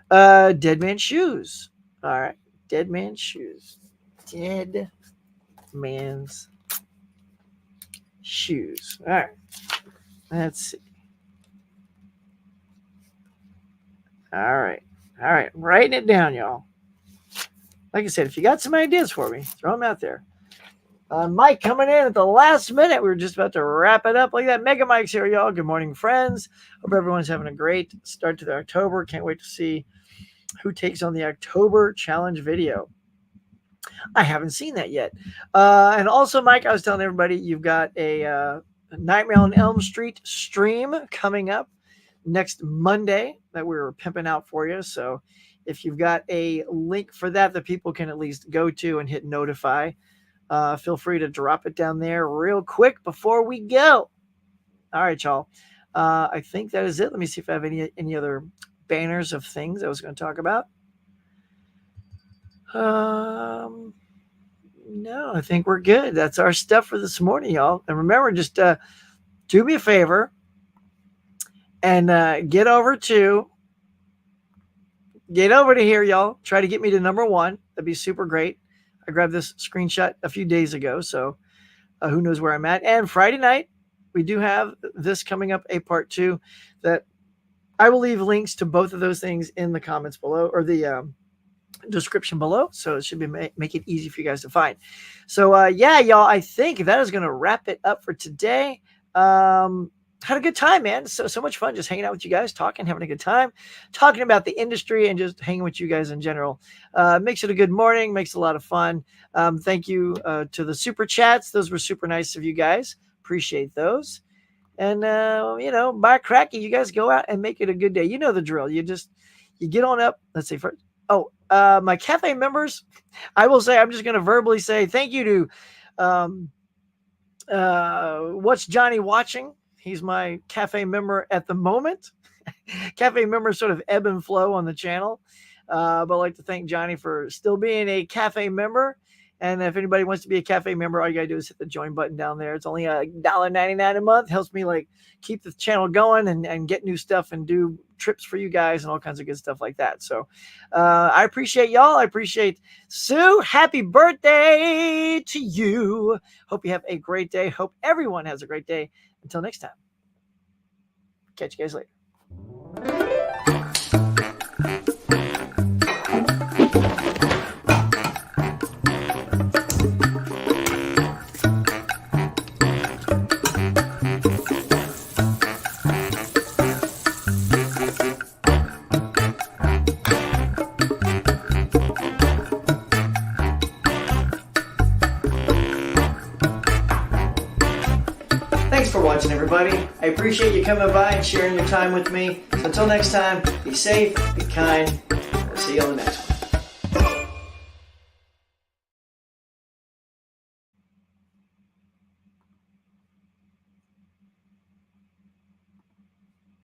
A: Dead Man's Shoes. All right. Dead Man's Shoes. Dead Man's Shoes. All right. Let's see. All right. I'm writing it down, y'all. Like I said, if you got some ideas for me, throw them out there. Mike coming in at the last minute. We were just about to wrap it up. Look at that. Mega Mike's here, y'all. Good morning, friends. Hope everyone's having a great start to the October. Can't wait to see who takes on the October challenge video. I haven't seen that yet. And also, Mike, I was telling everybody, you've got a Nightmare on Elm Street stream coming up next Monday that we were pimping out for you. So if you've got a link for that people can at least go to and hit notify, feel free to drop it down there real quick before we go. All right, y'all. I think that is it. Let me see if I have any other banners of things I was going to talk about. No, I think we're good. That's our stuff for this morning, y'all. And remember, just do me a favor and get over to here, y'all. Try to get me to number 1. That'd be super great. I grabbed this screenshot a few days ago, so who knows where I'm at. And Friday night, we do have this coming up, a part 2, that I will leave links to both of those things in the comments below, or the description below, so it should be make it easy for you guys to find. So yeah, y'all, I think that is going to wrap it up for today. Had a good time, man. So much fun just hanging out with you guys, having a good time, talking about the industry and just hanging with you guys in general. Makes it a good morning, makes it a lot of fun. Thank you to the super chats. Those were super nice of you guys. Appreciate those. And, by cracky, you guys go out and make it a good day. You know the drill. You get on up. Let's see. My cafe members, I will say, I'm just going to verbally say thank you to What's Johnny Watching? He's my cafe member at the moment. Cafe members sort of ebb and flow on the channel. But I'd like to thank Johnny for still being a cafe member. And if anybody wants to be a cafe member, all you got to do is hit the join button down there. It's only $1.99 a month. Helps me keep the channel going and get new stuff and do trips for you guys and all kinds of good stuff like that. So I appreciate y'all. I appreciate Sue. Happy birthday to you. Hope you have a great day. Hope everyone has a great day. Until next time. Catch you guys later. Thanks for watching, everybody. I appreciate you coming by and sharing your time with me. So until next time, be safe, be kind. We'll see you on the next one.